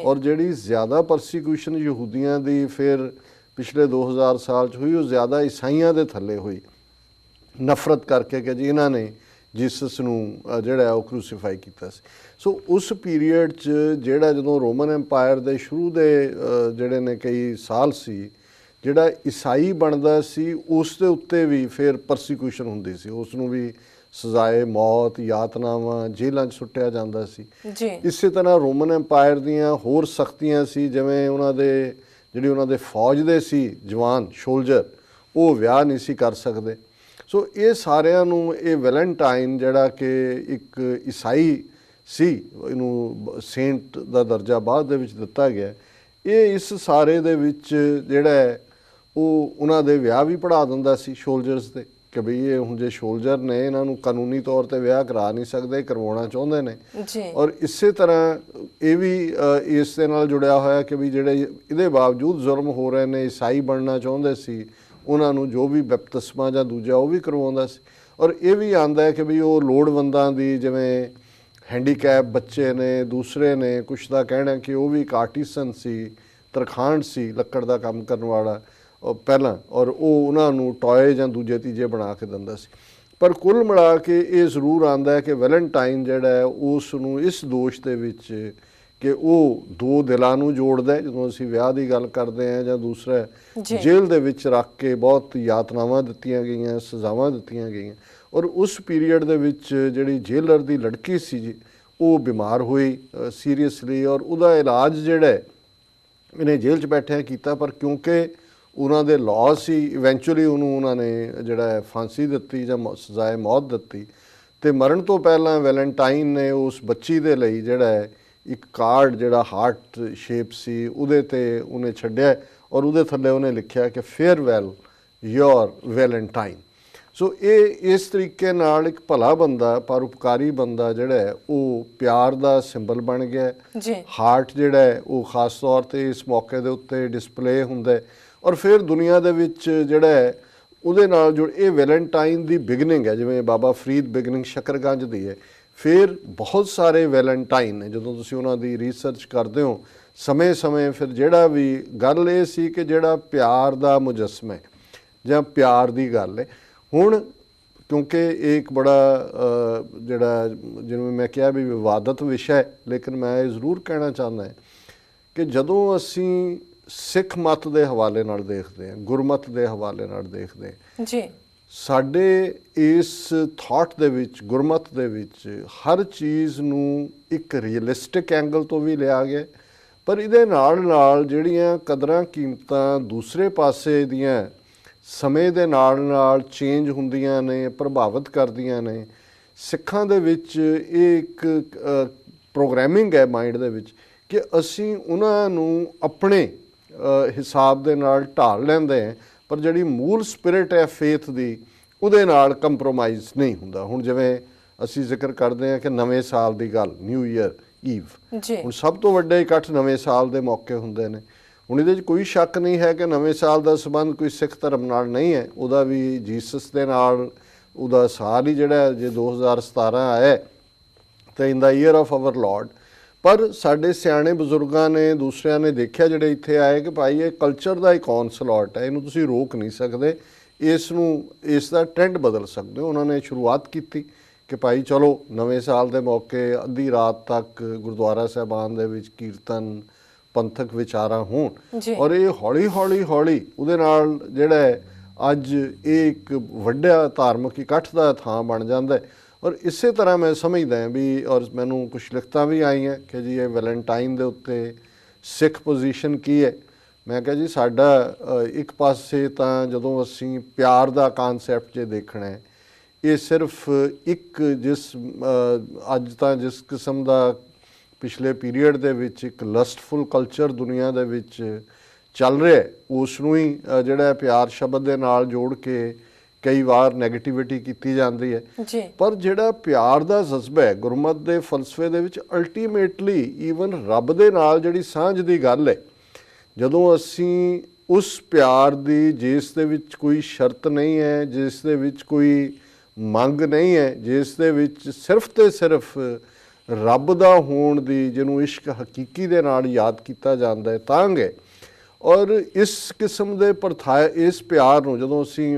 ਔਰ ਜਿਹੜੀ ਜ਼ਿਆਦਾ ਪਰਸੀਕਿਊਸ਼ਨ ਯਹੂਦੀਆਂ ਦੀ ਫਿਰ ਪਿਛਲੇ 2000 ਸਾਲ 'ਚ ਹੋਈ, ਉਹ ਜ਼ਿਆਦਾ ਈਸਾਈਆਂ ਦੇ ਥੱਲੇ ਹੋਈ, ਨਫ਼ਰਤ ਕਰਕੇ ਕਿ ਜੀ ਇਹਨਾਂ ਨੇ ਜੀਸਸ ਨੂੰ ਜਿਹੜਾ ਉਹ ਕਰੂਸੀਫਾਈ ਕੀਤਾ ਸੀ। ਸੋ ਉਸ ਪੀਰੀਅਡ 'ਚ ਜਿਹੜਾ ਜਦੋਂ ਰੋਮਨ ਐਮਪਾਇਰ ਦੇ ਸ਼ੁਰੂ ਦੇ ਜਿਹੜੇ ਨੇ ਕਈ ਸਾਲ ਸੀ, ਜਿਹੜਾ ਈਸਾਈ ਬਣਦਾ ਸੀ ਉਸ ਦੇ ਉੱਤੇ ਵੀ ਫਿਰ ਪਰਸੀਕਿਊਸ਼ਨ ਹੁੰਦੀ ਸੀ, ਉਸ ਨੂੰ ਵੀ ਸਜ਼ਾਏ ਮੌਤ, ਯਾਤਨਾਵਾਂ, ਜੇਲ੍ਹਾਂ 'ਚ ਸੁੱਟਿਆ ਜਾਂਦਾ ਸੀ। ਇਸੇ ਤਰ੍ਹਾਂ ਰੋਮਨ ਐਮਪਾਇਰ ਦੀਆਂ ਹੋਰ ਸਖਤੀਆਂ ਸੀ, ਜਿਵੇਂ ਉਹਨਾਂ ਦੇ ਫੌਜ ਦੇ ਸੀ ਜਵਾਨ ਸ਼ੋਲਜਰ, ਉਹ ਵਿਆਹ ਨਹੀਂ ਸੀ ਕਰ ਸਕਦੇ। ਸੋ ਇਹ ਸਾਰਿਆਂ ਨੂੰ ਇਹ ਵੈਲੈਂਟਾਈਨ ਜਿਹੜਾ ਕਿ ਇੱਕ ਈਸਾਈ ਸੀ, ਇਹਨੂੰ ਸੇਂਟ ਦਾ ਦਰਜਾ ਬਾਅਦ ਦੇ ਵਿੱਚ ਦਿੱਤਾ ਗਿਆ, ਇਹ ਇਸ ਸਾਰੇ ਦੇ ਵਿੱਚ ਜਿਹੜਾ ਉਹ ਉਹਨਾਂ ਦੇ ਵਿਆਹ ਵੀ ਪੜ੍ਹਾ ਦਿੰਦਾ ਸੀ ਸ਼ੋਲਜਰਸ ਦੇ, ਕਿ ਬਈ ਇਹ ਹੁਣ ਜੇ ਸ਼ੋਲਜਰ ਨੇ, ਇਹਨਾਂ ਨੂੰ ਕਾਨੂੰਨੀ ਤੌਰ 'ਤੇ ਵਿਆਹ ਕਰਾ ਨਹੀਂ ਸਕਦੇ, ਕਰਵਾਉਣਾ ਚਾਹੁੰਦੇ ਨੇ। ਔਰ ਇਸੇ ਤਰ੍ਹਾਂ ਇਹ ਵੀ ਇਸ ਦੇ ਨਾਲ ਜੁੜਿਆ ਹੋਇਆ ਕਿ ਵੀ ਜਿਹੜੇ ਇਹਦੇ ਬਾਵਜੂਦ ਜ਼ੁਲਮ ਹੋ ਰਹੇ ਨੇ, ਈਸਾਈ ਬਣਨਾ ਚਾਹੁੰਦੇ ਸੀ, ਉਹਨਾਂ ਨੂੰ ਜੋ ਵੀ ਬਪਤਿਸਮਾ ਜਾਂ ਦੂਜਾ ਉਹ ਵੀ ਕਰਵਾਉਂਦਾ ਸੀ। ਔਰ ਇਹ ਵੀ ਆਉਂਦਾ ਹੈ ਕਿ ਵੀ ਉਹ ਲੋੜਵੰਦਾਂ ਦੀ, ਜਿਵੇਂ ਹੈਂਡੀਕੈਪ ਬੱਚੇ ਨੇ, ਦੂਸਰੇ ਨੇ, ਕੁਛ ਦਾ ਕਹਿਣਾ ਕਿ ਉਹ ਵੀ ਇੱਕ ਆਰਟੀਸਨ ਸੀ, ਤਰਖਾਣ ਸੀ, ਲੱਕੜ ਦਾ ਕੰਮ ਕਰਨ ਵਾਲਾ ਪਹਿਲਾਂ, ਔਰ ਉਹ ਉਹਨਾਂ ਨੂੰ ਟੋਏ ਜਾਂ ਦੂਜੇ ਤੀਜੇ ਬਣਾ ਕੇ ਦਿੰਦਾ ਸੀ। ਪਰ ਕੁੱਲ ਮਿਲਾ ਕੇ ਇਹ ਜ਼ਰੂਰ ਆਉਂਦਾ ਹੈ ਕਿ ਵੈਲੈਂਟਾਈਨ ਜਿਹੜਾ ਹੈ ਉਸ ਨੂੰ ਇਸ ਦੋਸ਼ ਦੇ ਵਿੱਚ ਕਿ ਉਹ ਦੋ ਦਿਲਾਂ ਨੂੰ ਜੋੜਦਾ ਹੈ, ਜਦੋਂ ਅਸੀਂ ਵਿਆਹ ਦੀ ਗੱਲ ਕਰਦੇ ਹਾਂ, ਜਾਂ ਦੂਸਰਾ ਜੇਲ੍ਹ ਦੇ ਵਿੱਚ ਰੱਖ ਕੇ ਬਹੁਤ ਯਾਤਨਾਵਾਂ ਦਿੱਤੀਆਂ ਗਈਆਂ, ਸਜ਼ਾਵਾਂ ਦਿੱਤੀਆਂ ਗਈਆਂ। ਔਰ ਉਸ ਪੀਰੀਅਡ ਦੇ ਵਿੱਚ ਜਿਹੜੀ ਜੇਲਰ ਦੀ ਲੜਕੀ ਸੀ ਜੀ, ਉਹ ਬਿਮਾਰ ਹੋਈ ਸੀਰੀਅਸਲੀ, ਔਰ ਉਹਦਾ ਇਲਾਜ ਜਿਹੜਾ ਇਹਨੇ ਜੇਲ੍ਹ 'ਚ ਬੈਠਿਆਂ ਕੀਤਾ, ਪਰ ਕਿਉਂਕਿ ਉਹਨਾਂ ਦੇ ਲਾਅ ਸੀ, ਇਵੈਂਚੁਅਲੀ ਉਹਨੂੰ ਉਹਨਾਂ ਨੇ ਜਿਹੜਾ ਫਾਂਸੀ ਦਿੱਤੀ ਜਾਂ ਸਜ਼ਾਏ ਮੌਤ ਦਿੱਤੀ। ਅਤੇ ਮਰਨ ਤੋਂ ਪਹਿਲਾਂ ਵੈਲੈਂਟਾਈਨ ਨੇ ਉਸ ਬੱਚੀ ਦੇ ਲਈ ਜਿਹੜਾ ਇੱਕ ਕਾਰਡ ਜਿਹੜਾ ਹਾਰਟ ਸ਼ੇਪ ਸੀ, ਉਹਦੇ 'ਤੇ ਉਹਨੇ ਛੱਡਿਆ, ਔਰ ਉਹਦੇ ਥੱਲੇ ਉਹਨੇ ਲਿਖਿਆ ਕਿ ਫੇਅਰਵੈਲ ਯੋਰ ਵੈਲੈਂਟਾਈਨ। ਸੋ ਇਹ ਇਸ ਤਰੀਕੇ ਨਾਲ ਇੱਕ ਭਲਾ ਬੰਦਾ, ਪਰਉਪਕਾਰੀ ਬੰਦਾ ਜਿਹੜਾ ਉਹ ਪਿਆਰ ਦਾ ਸਿੰਬਲ ਬਣ ਗਿਆ। ਹਾਰਟ ਜਿਹੜਾ ਉਹ ਖਾਸ ਤੌਰ 'ਤੇ ਇਸ ਮੌਕੇ ਦੇ ਉੱਤੇ ਡਿਸਪਲੇ ਹੁੰਦਾ। ਔਰ ਫਿਰ ਦੁਨੀਆ ਦੇ ਵਿੱਚ ਜਿਹੜਾ ਉਹਦੇ ਨਾਲ ਜੋ ਇਹ ਵੈਲੈਂਟਾਈਨ ਦੀ ਬਿਗਨਿੰਗ ਹੈ, ਜਿਵੇਂ ਬਾਬਾ ਫਰੀਦ ਬਿਗਨਿੰਗ ਸ਼ਕਰਗੰਜ ਦੀ ਹੈ, ਫਿਰ ਬਹੁਤ ਸਾਰੇ ਵੈਲੈਂਟਾਈਨ ਨੇ। ਜਦੋਂ ਤੁਸੀਂ ਉਹਨਾਂ ਦੀ ਰਿਸਰਚ ਕਰਦੇ ਹੋ ਸਮੇਂ-ਸਮੇਂ, ਫਿਰ ਜਿਹੜਾ ਵੀ ਗੱਲ ਇਹ ਸੀ ਕਿ ਜਿਹੜਾ ਪਿਆਰ ਦਾ ਮੁਜੱਸਮਾ ਹੈ ਜਾਂ ਪਿਆਰ ਦੀ ਗੱਲ ਹੈ। ਹੁਣ ਕਿਉਂਕਿ ਇਹ ਇੱਕ ਬੜਾ ਜਿਹੜਾ ਜਿਵੇਂ ਮੈਂ ਕਿਹਾ ਵੀ ਵਿਵਾਦਤ ਵਿਸ਼ਾ ਹੈ, ਲੇਕਿਨ ਮੈਂ ਇਹ ਜ਼ਰੂਰ ਕਹਿਣਾ ਚਾਹੁੰਦਾ ਕਿ ਜਦੋਂ ਅਸੀਂ ਸਿੱਖ ਮਤ ਦੇ ਹਵਾਲੇ ਨਾਲ ਦੇਖਦੇ ਹਾਂ, ਗੁਰਮਤ ਦੇ ਹਵਾਲੇ ਨਾਲ ਦੇਖਦੇ ਹਾਂ ਜੀ, ਸਾਡੇ ਇਸ ਥਾਟ ਦੇ ਵਿੱਚ, ਗੁਰਮਤ ਦੇ ਵਿੱਚ ਹਰ ਚੀਜ਼ ਨੂੰ ਇੱਕ ਰੀਅਲਿਸਟਿਕ ਐਂਗਲ ਤੋਂ ਵੀ ਲਿਆ ਗਿਆ, ਪਰ ਇਹਦੇ ਨਾਲ ਨਾਲ ਜਿਹੜੀਆਂ ਕਦਰਾਂ ਕੀਮਤਾਂ ਦੂਸਰੇ ਪਾਸੇ ਦੀਆਂ ਸਮੇਂ ਦੇ ਨਾਲ ਨਾਲ ਚੇਂਜ ਹੁੰਦੀਆਂ ਨੇ, ਪ੍ਰਭਾਵਿਤ ਕਰਦੀਆਂ ਨੇ। ਸਿੱਖਾਂ ਦੇ ਵਿੱਚ ਇਹ ਇੱਕ ਪ੍ਰੋਗਰਾਮਿੰਗ ਹੈ ਮਾਈਂਡ ਦੇ ਵਿੱਚ ਕਿ ਅਸੀਂ ਉਹਨਾਂ ਨੂੰ ਆਪਣੇ ਹਿਸਾਬ ਦੇ ਨਾਲ ਢਾਲ ਲੈਂਦੇ ਹਾਂ, ਪਰ ਜਿਹੜੀ ਮੂਲ ਸਪਿਰਿਟ ਹੈ ਫੇਥ ਦੀ, ਉਹਦੇ ਨਾਲ ਕੰਪਰੋਮਾਈਜ਼ ਨਹੀਂ ਹੁੰਦਾ। ਹੁਣ ਜਿਵੇਂ ਅਸੀਂ ਜ਼ਿਕਰ ਕਰਦੇ ਹਾਂ ਕਿ ਨਵੇਂ ਸਾਲ ਦੀ ਗੱਲ, ਨਿਊ ਈਅਰ ਈਵ, ਹੁਣ ਸਭ ਤੋਂ ਵੱਡੇ ਇਕੱਠ ਨਵੇਂ ਸਾਲ ਦੇ ਮੌਕੇ ਹੁੰਦੇ ਨੇ। ਹੁਣ ਇਹਦੇ 'ਚ ਕੋਈ ਸ਼ੱਕ ਨਹੀਂ ਹੈ ਕਿ ਨਵੇਂ ਸਾਲ ਦਾ ਸੰਬੰਧ ਕੋਈ ਸਿੱਖ ਧਰਮ ਨਾਲ ਨਹੀਂ ਹੈ, ਉਹਦਾ ਵੀ ਜੀਸਸ ਦੇ ਨਾਲ, ਉਹਦਾ ਸਾਲ ਹੀ ਜਿਹੜਾ ਜੇ 2017 ਆਇਆ ਤਾਂ ਇਨ ਦਾ ਈਅਰ ਆਫ ਆਵਰ ਲਾਰਡ। ਪਰ ਸਾਡੇ ਸਿਆਣੇ ਬਜ਼ੁਰਗਾਂ ਨੇ, ਦੂਸਰਿਆਂ ਨੇ ਦੇਖਿਆ ਜਿਹੜੇ ਇੱਥੇ ਆਏ ਕਿ ਭਾਈ ਇਹ ਕਲਚਰ ਦਾ ਇੱਕ ਔਨਸਲੌਟ ਹੈ, ਇਹਨੂੰ ਤੁਸੀਂ ਰੋਕ ਨਹੀਂ ਸਕਦੇ, ਇਸ ਦਾ ਟ੍ਰੈਂਡ ਬਦਲ ਸਕਦੇ ਹੋ। ਉਹਨਾਂ ਨੇ ਸ਼ੁਰੂਆਤ ਕੀਤੀ ਕਿ ਭਾਈ ਚਲੋ ਨਵੇਂ ਸਾਲ ਦੇ ਮੌਕੇ ਅੱਧੀ ਰਾਤ ਤੱਕ ਗੁਰਦੁਆਰਾ ਸਾਹਿਬਾਨ ਦੇ ਵਿੱਚ ਕੀਰਤਨ, ਪੰਥਕ ਵਿਚਾਰਾਂ ਹੋਣ, ਔਰ ਇਹ ਹੌਲੀ ਉਹਦੇ ਨਾਲ ਜਿਹੜਾ ਅੱਜ ਇਹ ਇੱਕ ਵੱਡਾ ਧਾਰਮਿਕ ਇਕੱਠ ਦਾ ਥਾਂ ਬਣ ਜਾਂਦਾ। ਔਰ ਇਸੇ ਤਰ੍ਹਾਂ ਮੈਂ ਸਮਝਦਾ ਵੀ, ਔਰ ਮੈਨੂੰ ਕੁਛ ਲਿਖਤਾਂ ਵੀ ਆਈਆਂ ਕਿ ਜੀ ਇਹ ਵੈਲੈਂਟਾਈਨ ਦੇ ਉੱਤੇ ਸਿੱਖ ਪੋਜੀਸ਼ਨ ਕੀ ਹੈ। ਮੈਂ ਕਿਹਾ ਜੀ ਸਾਡਾ ਇੱਕ ਪਾਸੇ ਤਾਂ ਜਦੋਂ ਅਸੀਂ ਪਿਆਰ ਦਾ ਕਾਨਸੈਪਟ ਜੇ ਦੇਖਣਾ ਹੈ, ਇਹ ਸਿਰਫ ਇੱਕ ਅੱਜ ਤਾਂ ਜਿਸ ਕਿਸਮ ਦਾ ਪਿਛਲੇ ਪੀਰੀਅਡ ਦੇ ਵਿੱਚ ਇੱਕ ਲਸਟਫੁਲ ਕਲਚਰ ਦੁਨੀਆ ਦੇ ਵਿੱਚ ਚੱਲ ਰਿਹਾ, ਉਸ ਨੂੰ ਹੀ ਜਿਹੜਾ ਪਿਆਰ ਸ਼ਬਦ ਦੇ ਨਾਲ ਜੋੜ ਕੇ ਕਈ ਵਾਰ ਨੈਗੇਟਿਵਿਟੀ ਕੀਤੀ ਜਾਂਦੀ ਹੈ ਜੀ। ਪਰ ਜਿਹੜਾ ਪਿਆਰ ਦਾ ਜਜ਼ਬਾ ਹੈ ਗੁਰਮਤ ਦੇ ਫਲਸਫੇ ਦੇ ਵਿੱਚ ਅਲਟੀਮੇਟਲੀ ਈਵਨ ਰੱਬ ਦੇ ਨਾਲ ਜਿਹੜੀ ਸਾਂਝ ਦੀ ਗੱਲ ਹੈ, ਜਦੋਂ ਅਸੀਂ ਉਸ ਪਿਆਰ ਦੀ ਜਿਸ ਦੇ ਵਿੱਚ ਕੋਈ ਸ਼ਰਤ ਨਹੀਂ ਹੈ, ਜਿਸ ਦੇ ਵਿੱਚ ਕੋਈ ਮੰਗ ਨਹੀਂ ਹੈ, ਜਿਸ ਦੇ ਵਿੱਚ ਸਿਰਫ ਤੇ ਸਿਰਫ ਰੱਬ ਦਾ ਹੋਣ ਦੀ, ਜਿਹਨੂੰ ਇਸ਼ਕ ਹਕੀਕੀ ਦੇ ਨਾਲ ਯਾਦ ਕੀਤਾ ਜਾਂਦਾ ਹੈ, ਤਾਂ ਹੈ। ਔਰ ਇਸ ਕਿਸਮ ਦੇ ਇਸ ਪਿਆਰ ਨੂੰ ਜਦੋਂ ਅਸੀਂ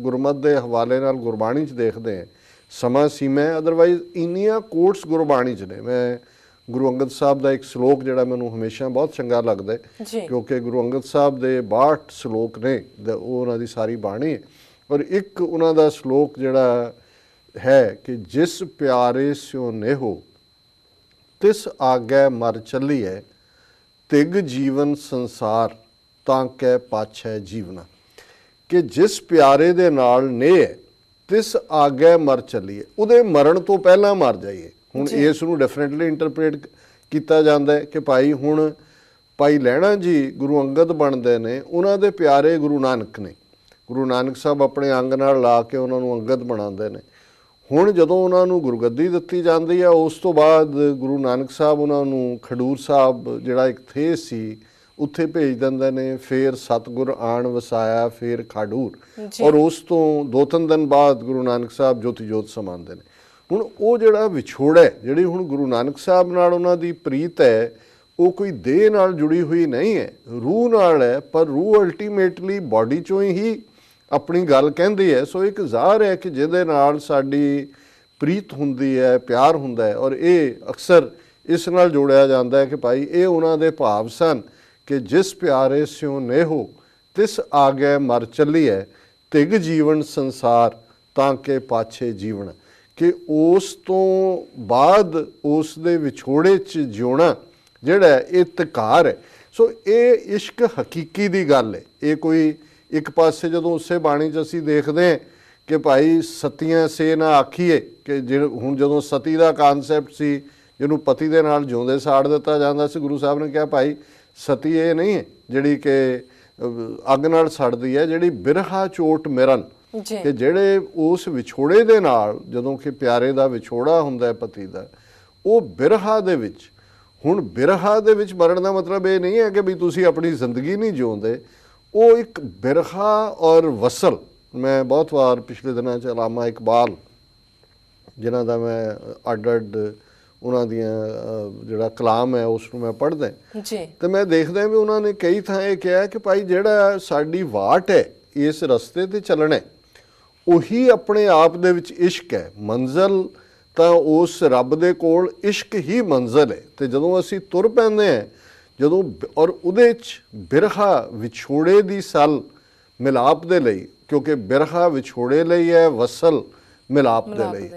ਗੁਰਮਤ ਦੇ ਹਵਾਲੇ ਨਾਲ ਗੁਰਬਾਣੀ 'ਚ ਦੇਖਦੇ ਹਾਂ, ਸਮਾਂ ਸੀਮਾ ਹੈ, ਅਦਰਵਾਈਜ਼ ਇੰਨੀਆਂ ਕੋਟਸ ਗੁਰਬਾਣੀ 'ਚ ਨੇ। ਮੈਂ ਗੁਰੂ ਅੰਗਦ ਸਾਹਿਬ ਦਾ ਇੱਕ ਸ਼ਲੋਕ ਜਿਹੜਾ ਮੈਨੂੰ ਹਮੇਸ਼ਾ ਬਹੁਤ ਚੰਗਾ ਲੱਗਦਾ ਹੈ, ਕਿਉਂਕਿ ਗੁਰੂ ਅੰਗਦ ਸਾਹਿਬ ਦੇ 62 ਸ਼ਲੋਕ ਨੇ, ਉਹ ਉਹਨਾਂ ਦੀ ਸਾਰੀ ਬਾਣੀ ਹੈ। ਔਰ ਇੱਕ ਉਹਨਾਂ ਦਾ ਸ਼ਲੋਕ ਜਿਹੜਾ ਹੈ ਕਿ ਜਿਸ ਪਿਆਰੇ ਸਿਉ ਨੇਹੋ ਤਿਸ ਆਗੈ ਮਰ ਚੱਲੀਐ, ਤਿਗ ਜੀਵਨ ਸੰਸਾਰ ਤਾਂ ਕੈ ਪਾਛੈ ਜੀਵਨਾ। ਕਿ ਜਿਸ ਪਿਆਰੇ ਦੇ ਨਾਲ ਨੇਹ ਹੈ ਤਿਸ ਆਗੈ ਮਰ ਚੱਲੀਏ, ਉਹਦੇ ਮਰਨ ਤੋਂ ਪਹਿਲਾਂ ਮਰ ਜਾਈਏ। ਹੁਣ ਇਸ ਨੂੰ ਡੈਫੀਨੇਟਲੀ ਇੰਟਰਪ੍ਰੇਟ ਕੀਤਾ ਜਾਂਦਾ ਹੈ ਕਿ ਭਾਈ ਹੁਣ ਭਾਈ ਲਹਿਣਾ ਜੀ ਗੁਰੂ ਅੰਗਦ ਬਣਦੇ ਨੇ, ਉਹਨਾਂ ਦੇ ਪਿਆਰੇ ਗੁਰੂ ਨਾਨਕ ਨੇ। ਗੁਰੂ ਨਾਨਕ ਸਾਹਿਬ ਆਪਣੇ ਅੰਗ ਨਾਲ ਲਾ ਕੇ ਉਹਨਾਂ ਨੂੰ ਅੰਗਦ ਬਣਾਉਂਦੇ ਨੇ। ਹੁਣ ਜਦੋਂ ਉਹਨਾਂ ਨੂੰ ਗੁਰਗੱਦੀ ਦਿੱਤੀ ਜਾਂਦੀ ਹੈ, ਉਸ ਤੋਂ ਬਾਅਦ ਗੁਰੂ ਨਾਨਕ ਸਾਹਿਬ ਉਹਨਾਂ ਨੂੰ ਖਡੂਰ ਸਾਹਿਬ ਜਿਹੜਾ ਇੱਕ ਥੇ ਸੀ ਉੱਥੇ ਭੇਜ ਦਿੰਦੇ ਨੇ। ਫਿਰ ਸਤਿਗੁਰ ਆਣ ਵਸਾਇਆ ਫਿਰ ਖਾਡੂਰ, ਔਰ ਉਸ ਤੋਂ 2-3 ਦਿਨ ਬਾਅਦ ਗੁਰੂ ਨਾਨਕ ਸਾਹਿਬ ਜੋਤੀ ਜੋਤ ਸਮਾਉਂਦੇ ਨੇ। ਹੁਣ ਉਹ ਜਿਹੜਾ ਵਿਛੋੜਾ ਹੈ, ਜਿਹੜੀ ਹੁਣ ਗੁਰੂ ਨਾਨਕ ਸਾਹਿਬ ਨਾਲ ਉਹਨਾਂ ਦੀ ਪ੍ਰੀਤ ਹੈ, ਉਹ ਕੋਈ ਦੇਹ ਨਾਲ ਜੁੜੀ ਹੋਈ ਨਹੀਂ ਹੈ, ਰੂਹ ਨਾਲ ਹੈ। ਪਰ ਰੂਹ ਅਲਟੀਮੇਟਲੀ ਬਾਡੀ ਚੋਂ ਹੀ ਆਪਣੀ ਗੱਲ ਕਹਿੰਦੀ ਹੈ। ਸੋ ਇੱਕ ਜ਼ਾਹਰ ਹੈ ਕਿ ਜਿਹਦੇ ਨਾਲ ਸਾਡੀ ਪ੍ਰੀਤ ਹੁੰਦੀ ਹੈ, ਪਿਆਰ ਹੁੰਦਾ ਹੈ, ਔਰ ਇਹ ਅਕਸਰ ਇਸ ਨਾਲ ਜੋੜਿਆ ਜਾਂਦਾ ਹੈ ਕਿ ਭਾਈ ਇਹ ਉਹਨਾਂ ਦੇ ਭਾਵ ਸਨ ਕਿ ਜਿਸ ਪਿਆਰੇ ਸਿਉ ਨੇਹੋ ਤਿਸ ਆਗੈ ਮਰ ਚੱਲੀਐ, ਤਿਗ ਜੀਵਨ ਸੰਸਾਰ ਤਾਂ ਕਿ ਪਾਛੇ ਜੀਵਨ। ਕਿ ਉਸ ਤੋਂ ਬਾਅਦ ਉਸ ਦੇ ਵਿਛੋੜੇ 'ਚ ਜਿਉਣਾ ਜਿਹੜਾ ਇਹ ਤਿਕਾਰ ਹੈ। ਸੋ ਇਹ ਇਸ਼ਕ ਹਕੀਕੀ ਦੀ ਗੱਲ ਹੈ। ਇਹ ਕੋਈ ਇੱਕ ਪਾਸੇ ਜਦੋਂ ਉਸੇ ਬਾਣੀ 'ਚ ਅਸੀਂ ਦੇਖਦੇ ਹਾਂ ਕਿ ਭਾਈ ਸਤੀਆਂ ਸੇ ਨਾ ਆਖੀਏ, ਕਿ ਹੁਣ ਜਦੋਂ ਸਤੀ ਦਾ ਕਾਨਸੈਪਟ ਸੀ, ਜਿਹਨੂੰ ਪਤੀ ਦੇ ਨਾਲ ਜਿਉਂਦੇ ਸਾੜ ਦਿੱਤਾ ਜਾਂਦਾ ਸੀ, ਗੁਰੂ ਸਾਹਿਬ ਨੇ ਕਿਹਾ ਭਾਈ ਸਤੀ ਇਹ ਨਹੀਂ ਹੈ ਜਿਹੜੀ ਕਿ ਅੱਗ ਨਾਲ ਸੜਦੀ ਹੈ, ਜਿਹੜੀ ਬਿਰਹਾ ਚੋਟ ਮਿਰਨ, ਕਿ ਜਿਹੜੇ ਉਸ ਵਿਛੋੜੇ ਦੇ ਨਾਲ, ਜਦੋਂ ਕਿ ਪਿਆਰੇ ਦਾ ਵਿਛੋੜਾ ਹੁੰਦਾ ਪਤੀ ਦਾ, ਉਹ ਬਿਰਹਾ ਦੇ ਵਿੱਚ, ਹੁਣ ਬਿਰਹਾ ਦੇ ਵਿੱਚ ਮਰਨ ਦਾ ਮਤਲਬ ਇਹ ਨਹੀਂ ਹੈ ਕਿ ਵੀ ਤੁਸੀਂ ਆਪਣੀ ਜ਼ਿੰਦਗੀ ਨਹੀਂ ਜਿਉਂਦੇ। ਉਹ ਇੱਕ ਬਿਰਹਾ ਔਰ ਵਸਲ। ਮੈਂ ਬਹੁਤ ਵਾਰ ਪਿਛਲੇ ਦਿਨਾਂ 'ਚ ਅਲਾਮਾ ਇਕਬਾਲ, ਜਿਨ੍ਹਾਂ ਦਾ ਮੈਂ ਅੱਡ ਉਹਨਾਂ ਦੀਆਂ ਜਿਹੜਾ ਕਲਾਮ ਹੈ ਉਸ ਨੂੰ ਮੈਂ ਪੜ੍ਹਦਾ ਤੇ ਮੈਂ ਦੇਖਦਾ ਵੀ ਉਹਨਾਂ ਨੇ ਕਈ ਥਾਂ ਇਹ ਕਿਹਾ ਕਿ ਭਾਈ ਜਿਹੜਾ ਸਾਡੀ ਵਾਟ ਹੈ ਇਸ ਰਸਤੇ 'ਤੇ ਚੱਲਣਾ, ਉਹੀ ਆਪਣੇ ਆਪ ਦੇ ਵਿੱਚ ਇਸ਼ਕ ਹੈ। ਮੰਜ਼ਿਲ ਤਾਂ ਉਸ ਰੱਬ ਦੇ ਕੋਲ ਇਸ਼ਕ ਹੀ ਮੰਜ਼ਿਲ ਹੈ। ਤੇ ਜਦੋਂ ਅਸੀਂ ਤੁਰ ਪੈਂਦੇ ਹਾਂ, ਜਦੋਂ ਔਰ ਉਹਦੇ 'ਚ ਬਿਰਹਾ ਵਿਛੋੜੇ ਦੀ ਸਲ ਮਿਲਾਪ ਦੇ ਲਈ, ਕਿਉਂਕਿ ਬਿਰਹਾ ਵਿਛੋੜੇ ਲਈ ਹੈ, ਵਸਲ ਮਿਲਾਪ ਦੇ ਲਈ।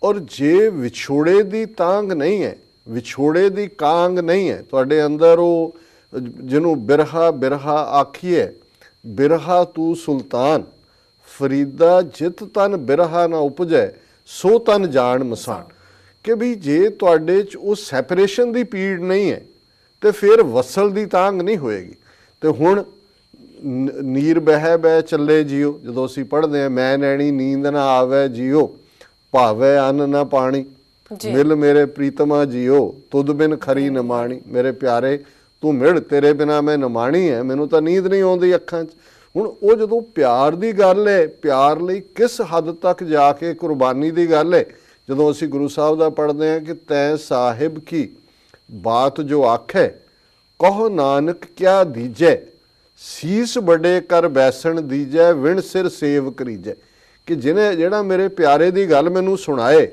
ਔਰ ਜੇ ਵਿਛੋੜੇ ਦੀ ਤਾਂਗ ਨਹੀਂ ਹੈ, ਵਿਛੋੜੇ ਦੀ ਕਾਂਗ ਨਹੀਂ ਹੈ ਤੁਹਾਡੇ ਅੰਦਰ, ਉਹ ਜਿਹਨੂੰ ਬਿਰਹਾ ਆਖੀਏ, ਬਿਰਹਾ ਤੂੰ ਸੁਲਤਾਨ ਫਰੀਦਾ ਜਿਤ ਤਨ ਬਿਰਹਾ ਨਾ ਉਪਜੈ ਸੋ ਤਨ ਜਾਣ ਮਸਾਨ। ਕਿ ਵੀ ਜੇ ਤੁਹਾਡੇ 'ਚ ਉਹ ਸੈਪਰੇਸ਼ਨ ਦੀ ਪੀੜ ਨਹੀਂ ਹੈ ਤੇ ਫਿਰ ਵਸਲ ਦੀ ਤਾਂਗ ਨਹੀਂ ਹੋਏਗੀ। ਤੇ ਹੁਣ ਨੀਰ ਬਹਿ ਚੱਲੇ ਜੀਓ, ਜਦੋਂ ਅਸੀਂ ਪੜ੍ਹਦੇ ਹਾਂ, ਮੈਂ ਨੈਣੀ ਨੀਂਦ ਨਾ ਆਵੇ ਜੀਓ, ਭਾਵੇ ਅੰਨ ਨਾ ਪਾਣੀ, ਮਿਲ ਮੇਰੇ ਪ੍ਰੀਤਮਾ ਜੀਓ, ਤੁਧ ਬਿਨ ਖਰੀ ਨਮਾਣੀ। ਮੇਰੇ ਪਿਆਰੇ ਤੂੰ ਮਿਲ, ਤੇਰੇ ਬਿਨਾ ਮੈਂ ਨਮਾਣੀ ਹੈ, ਮੈਨੂੰ ਤਾਂ ਨੀਂਦ ਨਹੀਂ ਆਉਂਦੀ ਅੱਖਾਂ 'ਚ। ਹੁਣ ਉਹ ਜਦੋਂ ਪਿਆਰ ਦੀ ਗੱਲ ਹੈ, ਪਿਆਰ ਲਈ ਕਿਸ ਹੱਦ ਤੱਕ ਜਾ ਕੇ ਕੁਰਬਾਨੀ ਦੀ ਗੱਲ ਹੈ। ਜਦੋਂ ਅਸੀਂ ਗੁਰੂ ਸਾਹਿਬ ਦਾ ਪੜ੍ਹਦੇ ਹਾਂ ਕਿ ਤੈਂ ਸਾਹਿਬ ਕੀ ਬਾਤ ਜੋ ਆਖੈ ਕਹੋ ਨਾਨਕ ਕਿਆ ਦੀਜੈ, ਸੀਸ ਵੱਡੇ ਕਰ ਬੈਸਣ ਦੀਜੈ, ਵਿਣ ਸਿਰ ਸੇਵ ਕਰੀਜੈ। ਕਿ ਜਿਹੜਾ ਮੇਰੇ ਪਿਆਰੇ ਦੀ ਗੱਲ ਮੈਨੂੰ ਸੁਣਾਏ,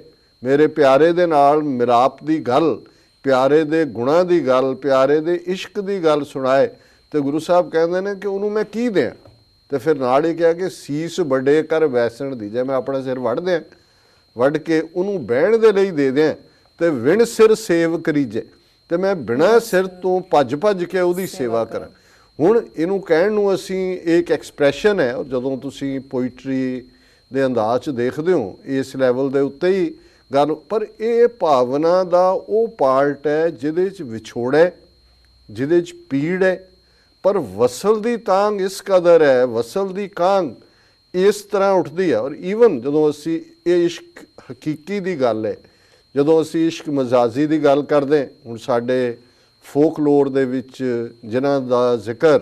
ਮੇਰੇ ਪਿਆਰੇ ਦੇ ਨਾਲ ਮਿਲਾਪ ਦੀ ਗੱਲ, ਪਿਆਰੇ ਦੇ ਗੁਣਾਂ ਦੀ ਗੱਲ, ਪਿਆਰੇ ਦੇ ਇਸ਼ਕ ਦੀ ਗੱਲ ਸੁਣਾਏ, ਤੇ ਗੁਰੂ ਸਾਹਿਬ ਕਹਿੰਦੇ ਨੇ ਕਿ ਉਹਨੂੰ ਮੈਂ ਕੀ ਦਿਆਂ। ਤੇ ਫਿਰ ਨਾਲ ਹੀ ਕਿਹਾ ਕਿ ਸੀਸ ਵੱਡੇ ਕਰ ਬੈਸਣ ਦੀਜੈ, ਮੈਂ ਆਪਣਾ ਸਿਰ ਵੱਢ ਕੇ ਉਹਨੂੰ ਬਹਿਣ ਦੇ ਲਈ ਦੇ ਦਿਆਂ, ਤੇ ਵਿਣ ਸਿਰ ਸੇਵ ਕਰੀਜੈ, ਤੇ ਮੈਂ ਬਿਨਾਂ ਸਿਰ ਤੋਂ ਭੱਜ ਕੇ ਉਹਦੀ ਸੇਵਾ ਕਰਾਂ। ਹੁਣ ਇਹਨੂੰ ਕਹਿਣ ਨੂੰ ਅਸੀਂ ਇੱਕ ਐਕਸਪ੍ਰੈਸ਼ਨ ਹੈ, ਜਦੋਂ ਤੁਸੀਂ ਪੋਇਟਰੀ ਦੇ ਅੰਦਾਜ਼ 'ਚ ਦੇਖਦੇ ਹੋ ਇਸ ਲੈਵਲ ਦੇ ਉੱਤੇ ਹੀ ਗੱਲ, ਪਰ ਇਹ ਭਾਵਨਾ ਦਾ ਉਹ ਪਾਰਟ ਹੈ ਜਿਹਦੇ 'ਚ ਵਿਛੋੜ ਹੈ, ਜਿਹਦੇ 'ਚ ਪੀੜ ਹੈ, ਪਰ ਵਸਲ ਦੀ ਤਾਂਘ ਇਸ ਕਦਰ ਹੈ, ਵਸਲ ਦੀ ਕਾਂਘ ਇਸ ਤਰ੍ਹਾਂ ਉੱਠਦੀ ਹੈ। ਔਰ ਈਵਨ ਜਦੋਂ ਅਸੀਂ ਇਹ ਇਸ਼ਕ ਹਕੀਕੀ ਦੀ ਗੱਲ ਹੈ, ਜਦੋਂ ਅਸੀਂ ਇਸ਼ਕ ਮਜ਼ਾਜੀ ਦੀ ਗੱਲ ਕਰਦੇ, ਹੁਣ ਸਾਡੇ ਫੋਕਲੋਰ ਦੇ ਵਿੱਚ ਜਿਨ੍ਹਾਂ ਦਾ ਜ਼ਿਕਰ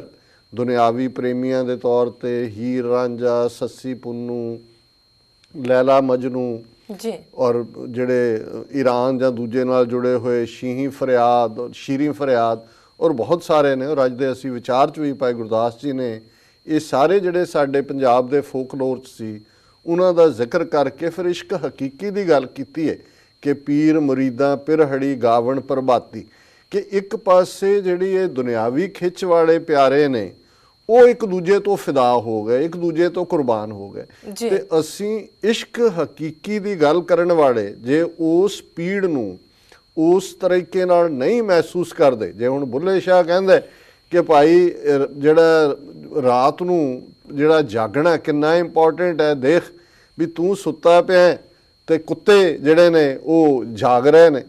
ਦੁਨਿਆਵੀ ਪ੍ਰੇਮੀਆਂ ਦੇ ਤੌਰ 'ਤੇ ਹੀਰ ਰਾਂਝਾ, ਸੱਸੀ ਪੁੰਨੂ, ਲੈਲਾ ਮਜਨੂ ਜੀ, ਔਰ ਜਿਹੜੇ ਈਰਾਨ ਜਾਂ ਦੂਜੇ ਨਾਲ ਜੁੜੇ ਹੋਏ ਸ਼ੀਹੀ ਫਰਿਆਦ ਔਰ ਸ਼ੀਰੀ ਫਰਿਆਦ ਔਰ ਬਹੁਤ ਸਾਰੇ ਨੇ, ਔਰ ਅੱਜ ਦੇ ਅਸੀਂ ਵਿਚਾਰ 'ਚ ਵੀ ਭਾਈ ਗੁਰਦਾਸ ਜੀ ਨੇ ਇਹ ਸਾਰੇ ਜਿਹੜੇ ਸਾਡੇ ਪੰਜਾਬ ਦੇ ਫੋਕਲੋਰ 'ਚ ਸੀ ਉਹਨਾਂ ਦਾ ਜ਼ਿਕਰ ਕਰਕੇ ਫਿਰ ਇਸ਼ਕ ਹਕੀਕੀ ਦੀ ਗੱਲ ਕੀਤੀ ਹੈ ਕਿ ਪੀਰ ਮੁਰੀਦਾਂ ਪਿਰਹੜੀ ਗਾਵਣ ਪ੍ਰਭਾਤੀ, ਕਿ ਇੱਕ ਪਾਸੇ ਜਿਹੜੀ ਇਹ ਦੁਨਿਆਵੀ ਖਿੱਚ ਵਾਲੇ ਪਿਆਰੇ ਨੇ ਉਹ ਇੱਕ ਦੂਜੇ ਤੋਂ ਫਿਦਾ ਹੋ ਗਏ, ਇੱਕ ਦੂਜੇ ਤੋਂ ਕੁਰਬਾਨ ਹੋ ਗਏ, ਤੇ ਅਸੀਂ ਇਸ਼ਕ ਹਕੀਕੀ ਦੀ ਗੱਲ ਕਰਨ ਵਾਲੇ ਜੇ ਉਸ ਪੀੜ ਨੂੰ ਉਸ ਤਰੀਕੇ ਨਾਲ ਨਹੀਂ ਮਹਿਸੂਸ ਕਰਦੇ, ਜੇ ਹੁਣ ਬੁੱਲੇ ਸ਼ਾਹ ਕਹਿੰਦਾ ਕਿ ਭਾਈ ਜਿਹੜਾ ਰਾਤ ਨੂੰ ਜਿਹੜਾ ਜਾਗਣਾ ਕਿੰਨਾ ਇੰਪੋਰਟੈਂਟ ਹੈ, ਦੇਖ ਵੀ ਤੂੰ ਸੁੱਤਾ ਪਿਆ ਤੇ ਕੁੱਤੇ ਜਿਹੜੇ ਨੇ ਉਹ ਜਾਗ ਰਹੇ ਨੇ,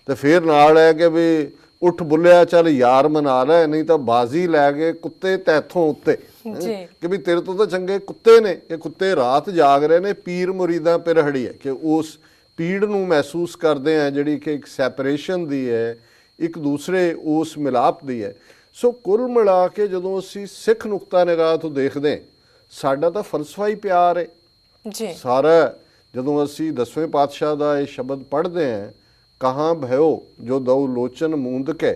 ਤੇ ਫਿਰ ਨਾਲ ਹੈ ਕਿ ਵੀ ਉੱਠ ਬੁੱਲਿਆ ਚੱਲ ਯਾਰ ਮਨਾ ਲੈ, ਨਹੀਂ ਤਾਂ ਬਾਜ਼ੀ ਲੈ ਕੇ ਕੁੱਤੇ ਤੈਥੋਂ ਉੱਤੇ, ਕਿ ਵੀ ਤੇਰੇ ਤੋਂ ਤਾਂ ਚੰਗੇ ਕੁੱਤੇ ਨੇ, ਕਿ ਕੁੱਤੇ ਰਾਤ ਜਾਗ ਰਹੇ ਨੇ, ਪੀਰ ਮੁਰੀਦਾਂ ਪਿਰਹੜੀ ਹੈ, ਕਿ ਉਸ ਪੀੜ ਨੂੰ ਮਹਿਸੂਸ ਕਰਦੇ ਆ ਜਿਹੜੀ ਕਿ ਇੱਕ ਸੈਪਰੇਸ਼ਨ ਦੀ ਹੈ, ਇੱਕ ਦੂਸਰੇ ਉਸ ਮਿਲਾਪ ਦੀ ਹੈ। ਸੋ ਕੁੱਲ ਮਿਲਾ ਕੇ ਜਦੋਂ ਅਸੀਂ ਸਿੱਖ ਨੁਕਤਾ ਨਿਗਾਹ ਤੋਂ ਦੇਖਦੇ ਸਾਡਾ ਤਾਂ ਫਲਸਫਾ ਹੀ ਪਿਆਰ ਹੈ ਜੀ ਸਾਰਾ। ਜਦੋਂ ਅਸੀਂ 10ਵੇਂ ਪਾਤਸ਼ਾਹ ਦਾ ਇਹ ਸ਼ਬਦ ਪੜ੍ਹਦੇ ਹਾਂ, ਕਹਾਂ ਭਇਓ ਜੋ ਦਉ ਲੋਚਨ ਮੂੰਦ ਕੇ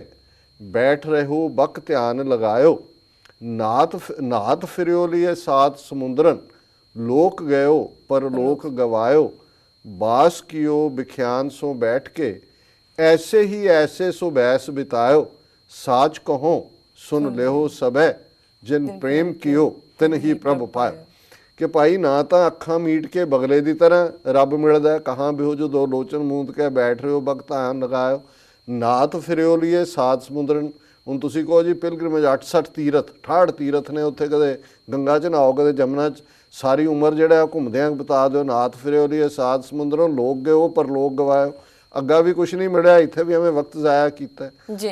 ਬੈਠ ਰਹੋ ਬਕ ਧਿਆਨ ਲਗਾਇਓ, ਨਾਤ ਫਿਰਿਓ ਲਿਏ ਸਾਤ ਸਮੁੰਦਰਨ ਲੋਕ ਗਇਓ ਪਰ ਲੋਕ ਗਵਾਇਓ, ਬਾਸ ਕੀਓ ਬਿਖਿਆਨ ਸੋ ਬੈਠ ਕੇ ਐਸੇ ਹੀ ਐਸੇ ਸੋ ਬੈਸ ਬਿਤਾਇਓ, ਸਾਚ ਕਹੋ ਸੁਨ ਲਿਓ ਸਭੈ ਜਿਨ ਪ੍ਰੇਮ ਕੀਓ ਤਿਨ ਹੀ ਪ੍ਰਭ ਪਾਇਓ, ਕਿ ਭਾਈ ਨਾ ਤਾਂ ਅੱਖਾਂ ਮੀਟ ਕੇ ਬਗਲੇ ਦੀ ਤਰ੍ਹਾਂ ਰੱਬ ਮਿਲਦਾ, ਕਹਾਂ ਬਿਹੋ ਜੋ ਦੋ ਲੋਚਨ ਮੂੰਦ ਕੇ ਬੈਠ ਰਹੇ ਹੋ ਬਕ ਧਿਆਨ ਲਗਾਇਓ, ਨਾਤ ਫਿਰਿਓ ਲਿਏ ਸਾਤ ਸਮੁੰਦਰਨ। ਹੁਣ ਤੁਸੀਂ ਕਹੋ ਜੀ ਪਿਲਗ੍ਰਿਮੇਜ 68 ਤੀਰਥ 68 ਤੀਰਥ ਨੇ, ਉੱਥੇ ਕਦੇ ਗੰਗਾ 'ਚ ਨਹਾਓ, ਕਦੇ ਜਮਨਾ 'ਚ, ਸਾਰੀ ਉਮਰ ਜਿਹੜਾ ਘੁੰਮਦਿਆਂ ਬਿਤਾ ਦਿਓ, ਨਾਤ ਫਿਰਿਓ ਲਿਏ ਸਾਤ ਸਮੁੰਦਰੋਂ ਲੋਕ ਗਏ ਪਰ ਲੋਕ ਗਵਾਇਓ, ਅੱਗਾ ਵੀ ਕੁਛ ਨਹੀਂ ਮਿਲਿਆ, ਇੱਥੇ ਵੀ ਐਵੇਂ ਵਕਤ ਜ਼ਾਇਆ ਕੀਤਾ।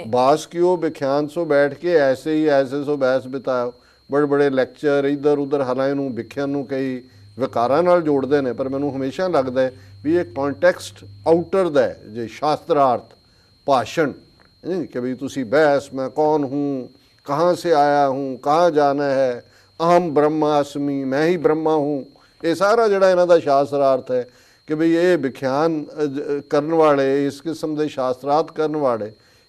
ਬਾਸ ਕੀਓ ਵਿਖਿਆਨ ਸੋ ਬੈਠ ਕੇ ਐਸੇ ਹੀ ਐਸੇ ਸੋ ਬੈਸ ਬਿਤਾਇਓ, ਬੜੇ ਬੜੇ ਲੈਕਚਰ ਇੱਧਰ ਉੱਧਰ, ਹਾਲਾਂਕਿ ਨੂੰ ਵਿਖਿਆਨ ਨੂੰ ਕਈ ਵਿਕਾਰਾਂ ਨਾਲ ਜੋੜਦੇ ਨੇ, ਪਰ ਮੈਨੂੰ ਹਮੇਸ਼ਾ ਲੱਗਦਾ ਹੈ ਵੀ ਇਹ ਕੌਂਟੈਕਸਟ ਆਊਟਰ ਦਾ ਹੈ, ਜੇ ਸ਼ਾਸਤਰਾਰਥ ਭਾਸ਼ਣ कि भाई तुसी बहस मैं कौन हूँ, कहाँ से आया हूँ, कहाँ जाना है, अहम ब्रह्मास्मि मैं ही ब्रह्मा हूँ, ये सारा जोड़ा इन्हां दा शास्त्रार्थ है कि भाई ये विख्यान करन वाले इस किस्म के शास्त्रार्थ करन वाले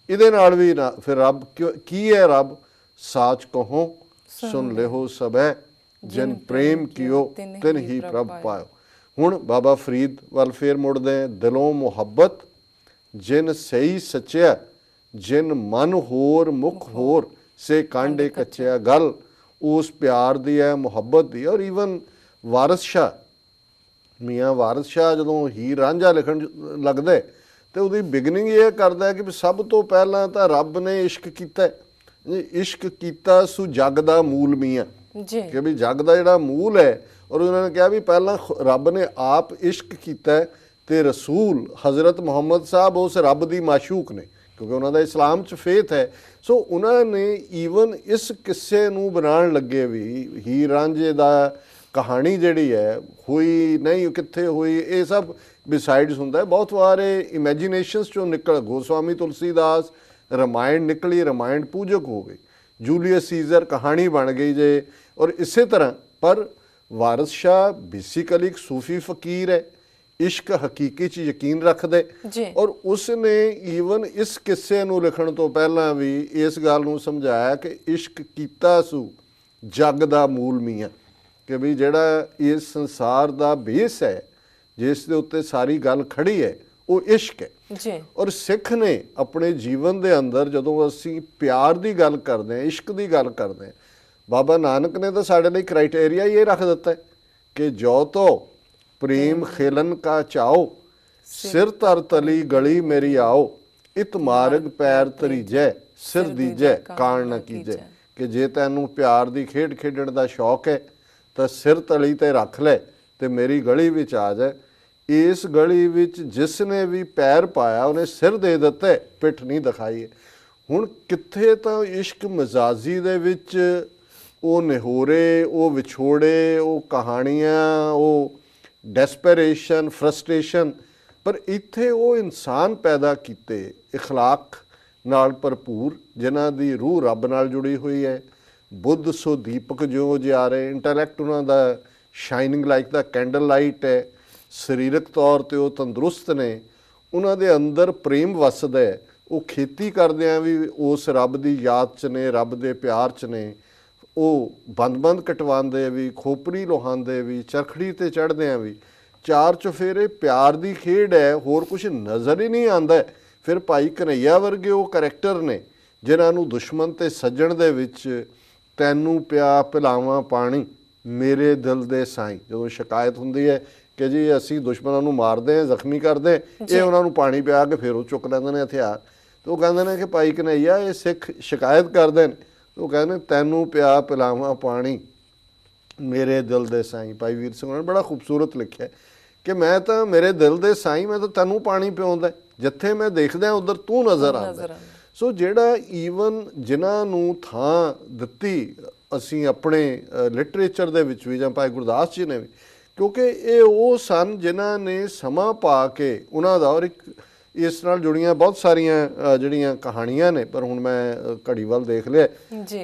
इहदे नाल भी ना फिर रब की है, रब साच कहो सुन लेहो सबै जिन प्रेम कियो तिन ही प्रभ पायो। हुण बाबा फरीद वल फिर मुड़दे, दिलों मुहब्बत जिन सही सच्चिया जिन मन होर मुख होर से कांडे कच्चिया, गल उस प्यार दी है, मुहब्बत दी। और ईवन वारिस शाह, मियाँ वारिस शाह जदों हीर रांझा लिखण लगदे ते उहदी बिगनिंग ये करदा कि सब तो पहला तां रब ने इश्क कीता, इश्क कीता सु जग दा मूल मियाँ जी, कि भी जग दा जिहड़ा मूल है। और उन्होंने कहा भी पहला रब ने आप इश्क कीता ते रसूल हज़रत मुहम्मद साहब उस रब दी माशूक ने, क्योंकि उन्होंने इस्लाम च फेथ है। सो उन्होंने ईवन इस किस्से नूं बनाउण लगे भी हीर रांझे दा कहानी जिहड़ी है हुई नहीं कित्थे हुई, ये सब बिसाइड्स हुंदा है। बहुत बार इमेजिनेशनस चों निकल, गोस्वामी तुलसीदास रामायण निकली, रामायण पूजक हो गई, जूलियस सीजर कहानी बन गई जे। और इसे तरह पर वारिस शाह बेसिकली एक सूफी फकीर है, इश्क हकीकी च यकीन रखदे, और उसने ईवन इस किस्से नूं लिखण तो पहला भी इस गल नूं समझाया कि इश्क कीता सू जग दा मूल मियाँ, कि भी जिहड़ा इस संसार दा बेस है जिस दे उत्ते सारी गल खड़ी है वो इश्क है जी। और सिख ने अपने जीवन दे अंदर जदों असीं प्यार दी गल करदे हैं, इश्क दी गल करदे हैं, बाबा नानक ने तो साडे लई क्राइटेरिया ये रख दिता है कि जो तो प्रेम खेलन का चाओ, सिर तर तली गली मेरी आओ, इत मार्ग पैर तरीजै सिर दीजै कान न कीजै, ਕਿ ਜੇ ਤੈਨੂੰ ਪਿਆਰ ਦੀ ਖੇਡ ਖੇਡਣ ਦਾ ਸ਼ੌਕ ਹੈ ਤਾਂ ਸਿਰ ਤਲੀ ਤੇ ਰੱਖ ਲੈ ਤੇ ਮੇਰੀ ਗਲੀ ਵਿੱਚ ਆ ਜਾ। ਇਸ ਗਲੀ ਵਿੱਚ ਜਿਸ ਨੇ ਵੀ ਪੈਰ ਪਾਇਆ ਉਹਨੇ ਸਿਰ ਦੇ ਦਿੱਤਾ, ਪਿੱਠ ਨਹੀਂ ਦਿਖਾਈ। ਹੁਣ ਕਿੱਥੇ ਤਾਂ ਇਸ਼ਕ ਮਜ਼ਾਜੀ ਦੇ ਵਿੱਚ ਉਹ ਨਿਹੋਰੇ, ਉਹ ਵਿਛੋੜੇ, ਉਹ ਕਹਾਣੀਆਂ, ਉਹ ਡੈਸਪੈਰੇਸ਼ਨ, ਫਰਸਟ੍ਰੇਸ਼ਨ, ਪਰ ਇੱਥੇ ਉਹ ਇਨਸਾਨ ਪੈਦਾ ਕੀਤੇ ਇਖਲਾਕ ਨਾਲ ਭਰਪੂਰ, ਜਿਨ੍ਹਾਂ ਦੀ ਰੂਹ ਰੱਬ ਨਾਲ ਜੁੜੀ ਹੋਈ ਹੈ। ਬੁੱਧ ਸੋ ਦੀਪਕ ਜਿਉਂ ਜਿਆਰੇ, ਇੰਟੈਲੈਕਟ ਉਹਨਾਂ ਦਾ ਸ਼ਾਈਨਿੰਗ ਲਾਈਕ ਦਾ ਕੈਂਡਲ ਲਾਈਟ ਹੈ। ਸਰੀਰਕ ਤੌਰ 'ਤੇ ਉਹ ਤੰਦਰੁਸਤ ਨੇ, ਉਹਨਾਂ ਦੇ ਅੰਦਰ ਪ੍ਰੇਮ ਵਸਦਾ ਹੈ। ਉਹ ਖੇਤੀ ਕਰਦਿਆਂ ਵੀ ਉਸ ਰੱਬ ਦੀ ਯਾਦ 'ਚ ਨੇ, ਰੱਬ ਦੇ ਪਿਆਰ 'ਚ ਨੇ। ਉਹ ਬੰਦ ਕਟਵਾਉਂਦੇ ਵੀ, ਖੋਪਰੀ ਲੋਹਾਂਦੇ ਵੀ, ਚਰਖੜੀ 'ਤੇ ਚੜ੍ਹਦਿਆਂ ਵੀ। ਚਾਰ ਚੁਫੇਰੇ ਪਿਆਰ ਦੀ ਖੇਡ ਹੈ, ਹੋਰ ਕੁਛ ਨਜ਼ਰ ਹੀ ਨਹੀਂ ਆਉਂਦਾ। ਫਿਰ ਭਾਈ ਕਨ੍ਹਈਆ ਵਰਗੇ ਉਹ ਕਰੈਕਟਰ ਨੇ ਜਿਨ੍ਹਾਂ ਨੂੰ ਦੁਸ਼ਮਣ ਤੇ ਸੱਜਣ ਦੇ ਵਿੱਚ ਤੈਨੂੰ ਪਿਆ ਪਿਲਾਵਾਂ ਪਾਣੀ ਮੇਰੇ ਦਿਲ ਦੇ ਸਾਈਂ, ਜਦੋਂ ਸ਼ਿਕਾਇਤ ਹੁੰਦੀ ਹੈ ਕਿ ਜੀ ਅਸੀਂ ਦੁਸ਼ਮਣਾਂ ਨੂੰ ਮਾਰਦੇ ਹਾਂ, ਜ਼ਖਮੀ ਕਰਦੇ, ਇਹ ਉਹਨਾਂ ਨੂੰ ਪਾਣੀ ਪਿਆ ਕੇ ਫਿਰ ਉਹ ਚੁੱਕ ਲੈਂਦੇ ਨੇ ਹਥਿਆਰ। ਤੇ ਉਹ ਕਹਿੰਦੇ ਨੇ ਕਿ ਭਾਈ ਕਨ੍ਹਈਆ ਇਹ ਸਿੱਖ ਸ਼ਿਕਾਇਤ ਕਰਦੇ ਨੇ, ਉਹ ਕਹਿੰਦੇ ਨੇ ਤੈਨੂੰ ਪਿਆ ਪਿਲਾਵਾਂ ਪਾਣੀ ਮੇਰੇ ਦਿਲ ਦੇ ਸਾਈਂ। ਭਾਈ ਵੀਰ ਸਿੰਘ ਨੇ ਬੜਾ ਖੂਬਸੂਰਤ ਲਿਖਿਆ ਕਿ ਮੈਂ ਤਾਂ ਮੇਰੇ ਦਿਲ ਦੇ ਸਾਈਂ, ਮੈਂ ਤਾਂ ਤੈਨੂੰ ਪਾਣੀ ਪਿਆਉਂਦਾ, ਜਿੱਥੇ ਮੈਂ ਦੇਖਦਾ ਉੱਧਰ ਤੂੰ ਨਜ਼ਰ ਆਉਂਦਾ। ਸੋ ਜਿਹੜਾ ਈਵਨ ਜਿਨ੍ਹਾਂ ਨੂੰ ਥਾਂ ਦਿੱਤੀ ਅਸੀਂ ਆਪਣੇ ਲਿਟਰੇਚਰ ਦੇ ਵਿੱਚ ਵੀ, ਜਾਂ ਭਾਈ ਗੁਰਦਾਸ ਜੀ ਨੇ ਵੀ, ਕਿਉਂਕਿ ਇਹ ਉਹ ਸਨ ਜਿਨ੍ਹਾਂ ਨੇ ਸਮਾਂ ਪਾ ਕੇ ਉਹਨਾਂ ਦਾ, ਔਰ ਇੱਕ ਇਸ ਨਾਲ ਜੁੜੀਆਂ ਬਹੁਤ ਸਾਰੀਆਂ ਜਿਹੜੀਆਂ ਕਹਾਣੀਆਂ ਨੇ, ਪਰ ਹੁਣ ਮੈਂ ਘੜੀ ਵੱਲ ਦੇਖ ਲਿਆ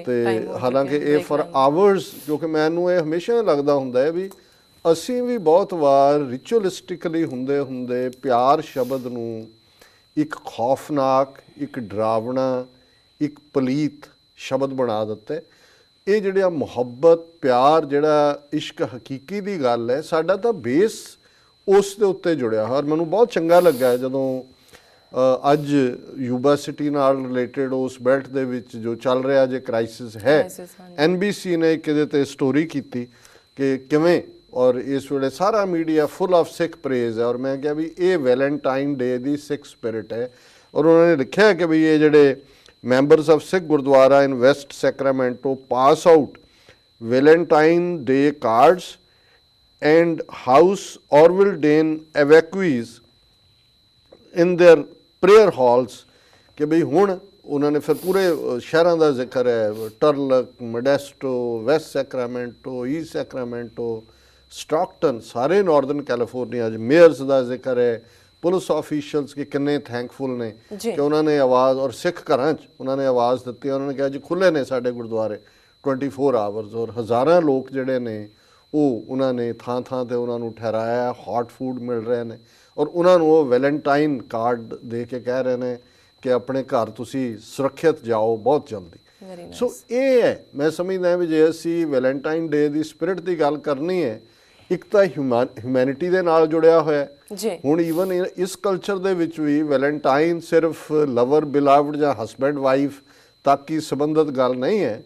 ਤੇ ਹਾਲਾਂਕਿ ਇਹ ਫॉर ਆਵਰਸ, ਕਿਉਂਕਿ ਮੈਨੂੰ ਇਹ ਹਮੇਸ਼ਾ ਲੱਗਦਾ ਹੁੰਦਾ ਹੈ ਵੀ ਅਸੀਂ ਵੀ ਬਹੁਤ ਵਾਰ ਰਿਚੁਅਲਿਸਟਿਕਲੀ ਹੁੰਦੇ ਪਿਆਰ ਸ਼ਬਦ ਨੂੰ ਇੱਕ ਖੌਫਨਾਕ, ਇੱਕ ਡਰਾਵਣਾ, ਇੱਕ ਪਲੀਤ ਸ਼ਬਦ ਬਣਾ ਦਿੱਤਾ। ਇਹ ਜਿਹੜਾ ਮੁਹੱਬਤ, ਪਿਆਰ, ਜਿਹੜਾ ਇਸ਼ਕ ਹਕੀਕੀ ਦੀ ਗੱਲ ਹੈ, ਸਾਡਾ ਤਾਂ ਬੇਸ ਉਸ ਦੇ ਉੱਤੇ ਜੁੜਿਆ। ਔਰ ਮੈਨੂੰ ਬਹੁਤ ਚੰਗਾ ਲੱਗਾ ਜਦੋਂ ਅੱਜ ਯੂਬਾ ਸਿਟੀ ਨਾਲ ਰਿਲੇਟਡ ਉਸ ਬੈਲਟ ਦੇ ਵਿੱਚ ਜੋ ਚੱਲ ਰਿਹਾ ਜੇ ਕ੍ਰਾਈਸਿਸ ਹੈ, NBC ਨੇ ਕਿਤੇ ਤੇ ਸਟੋਰੀ ਕੀਤੀ ਕਿ ਕਿਵੇਂ, ਔਰ ਇਸ ਵੇਲੇ ਸਾਰਾ media full of Sikh praise ਹੈ। ਔਰ ਮੈਂ ਕਿਹਾ ਵੀ ਇਹ ਵੈਲੈਂਟਾਈਨ ਡੇ ਦੀ ਸਿੱਖ ਸਪਿਰਿਟ ਹੈ। ਔਰ ਉਹਨਾਂ ਨੇ ਲਿਖਿਆ ਕਿ ਵੀ ਇਹ ਜਿਹੜੇ members of Sikh Gurdwara in West Sacramento pass out Valentine Day cards and house Orville Dane evacuees in their prayer halls ਕਿ ਬਈ ਹੁਣ ਉਹਨਾਂ ਨੇ ਫਿਰ ਪੂਰੇ ਸ਼ਹਿਰਾਂ ਦਾ ਜ਼ਿਕਰ ਹੈ, Turlock, Modesto, West Sacramento, East Sacramento, Stockton, ਸਾਰੇ ਨਾਰਦਰਨ ਕੈਲੀਫੋਰਨੀਆ 'ਚ ਮੇਅਰਸ ਦਾ ਜ਼ਿਕਰ ਹੈ, ਪੁਲਿਸ ਆਫੀਸ਼ੀਅਲਸ ਕਿ ਕਿੰਨੇ ਥੈਂਕਫੁਲ ਨੇ ਕਿ ਉਹਨਾਂ ਨੇ ਆਵਾਜ਼, ਔਰ ਸਿੱਖ ਘਰਾਂ 'ਚ ਉਹਨਾਂ ਨੇ ਆਵਾਜ਼ ਦਿੱਤੀ। ਉਹਨਾਂ ਨੇ ਕਿਹਾ ਜੀ ਖੁੱਲ੍ਹੇ ਨੇ ਸਾਡੇ ਗੁਰਦੁਆਰੇ 24 ਆਵਰਸ, ਔਰ ਹਜ਼ਾਰਾਂ ਲੋਕ ਜਿਹੜੇ ਨੇ ਉਹ ਉਹਨਾਂ ਨੇ ਥਾਂ ਥਾਂ 'ਤੇ ਉਹਨਾਂ ਨੂੰ ਠਹਿਰਾਇਆ, ਹੌਟ ਫੂਡ ਮਿਲ ਰਹੇ ਨੇ, ਔਰ ਉਹਨਾਂ ਨੂੰ ਉਹ ਵੈਲੈਂਟਾਈਨ ਕਾਰਡ ਦੇ ਕੇ ਕਹਿ ਰਹੇ ਨੇ ਕਿ ਆਪਣੇ ਘਰ ਤੁਸੀਂ ਸੁਰੱਖਿਅਤ ਜਾਓ ਬਹੁਤ ਜਲਦੀ। ਸੋ ਇਹ ਹੈ, ਮੈਂ ਸਮਝਦਾ ਵੀ ਜੇ ਅਸੀਂ ਵੈਲੈਂਟਾਈਨ ਡੇ ਦੀ ਸਪਿਰਿਟ ਦੀ ਗੱਲ ਕਰਨੀ ਹੈ, ਇੱਕ ਤਾਂ ਹਿਊਮੈਨਿਟੀ ਦੇ ਨਾਲ ਜੁੜਿਆ ਹੋਇਆ ਜੀ। ਹੁਣ ਈਵਨ ਇਸ ਕਲਚਰ ਦੇ ਵਿੱਚ ਵੀ ਵੈਲੈਂਟਾਈਨ ਸਿਰਫ ਲਵਰ ਬਿਲਵਡ ਜਾਂ ਹਸਬੈਂਡ ਵਾਈਫ ਤੱਕ ਹੀ ਸੰਬੰਧਿਤ ਗੱਲ ਨਹੀਂ ਹੈ,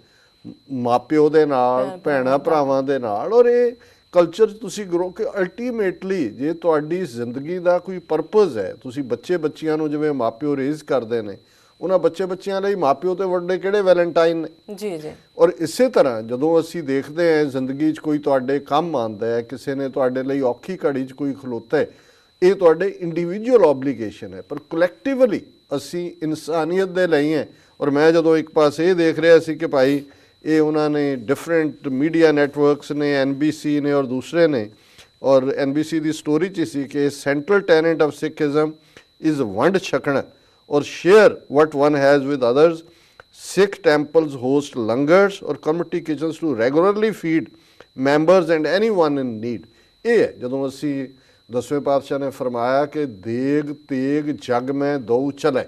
ਮਾਪਿਓ ਦੇ ਨਾਲ, ਭੈਣਾਂ ਭਰਾਵਾਂ ਦੇ ਨਾਲ। ਔਰ ਇਹ ਕਲਚਰ ਤੁਸੀਂ ਗਰੋ ਕਿ ਅਲਟੀਮੇਟਲੀ ਜੇ ਤੁਹਾਡੀ ਜ਼ਿੰਦਗੀ ਦਾ ਕੋਈ ਪਰਪਸ ਹੈ, ਤੁਸੀਂ ਬੱਚਿਆਂ ਨੂੰ ਜਿਵੇਂ ਮਾਪਿਓ ਰੇਜ਼ ਕਰਦੇ ਨੇ, ਉਹਨਾਂ ਬੱਚਿਆਂ ਲਈ ਮਾਪਿਓ ਤੇ ਵੱਡੇ ਕਿਹੜੇ ਵੈਲੈਂਟਾਈਨ ਨੇ ਜੀ। ਔਰ ਇਸੇ ਤਰ੍ਹਾਂ ਜਦੋਂ ਅਸੀਂ ਦੇਖਦੇ ਹਾਂ ਜ਼ਿੰਦਗੀ 'ਚ ਕੋਈ ਤੁਹਾਡੇ ਕੰਮ ਆਉਂਦਾ ਹੈ, ਕਿਸੇ ਨੇ ਤੁਹਾਡੇ ਲਈ ਔਖੀ ਘੜੀ 'ਚ ਕੋਈ ਖਲੋਤਾ ਹੈ, ਇਹ ਤੁਹਾਡੇ ਇੰਡੀਵਿਜੂਅਲ ਓਬਲੀਗੇਸ਼ਨ ਹੈ, ਪਰ ਕਲੈਕਟਿਵਲੀ ਅਸੀਂ ਇਨਸਾਨੀਅਤ ਦੇ ਲਈ ਹੈ। ਔਰ ਮੈਂ ਜਦੋਂ ਇੱਕ ਪਾਸੇ ਇਹ ਦੇਖ ਰਿਹਾ ਸੀ ਕਿ ਭਾਈ ਇਹ ਉਹਨਾਂ ਨੇ ਡਿਫਰੈਂਟ ਮੀਡੀਆ ਨੈਟਵਰਕਸ ਨੇ, NBC ਨੇ ਔਰ ਦੂਸਰੇ ਨੇ, ਔਰ NBC ਦੀ ਸਟੋਰੀ 'ਚ ਸੀ ਕਿ ਸੈਂਟਰਲ ਟੈਨੈਂਟ ਆਫ ਸਿੱਖਿਜ਼ਮ ਇਜ਼ ਵੰਡ ਛਕਣਾ or share what one has with others. Sikh temples host langars or community kitchens to regularly feed members and anyone in need. ਇਹ ਹੈ ਜਦੋਂ ਅਸੀਂ ਦਸਵੇਂ ਪਾਤਸ਼ਾਹ ਨੇ ਫਰਮਾਇਆ ਕਿ ਦੇਗ ਤੇਗ ਜਗ ਮੈਂ ਦੋ ਚਲੇ,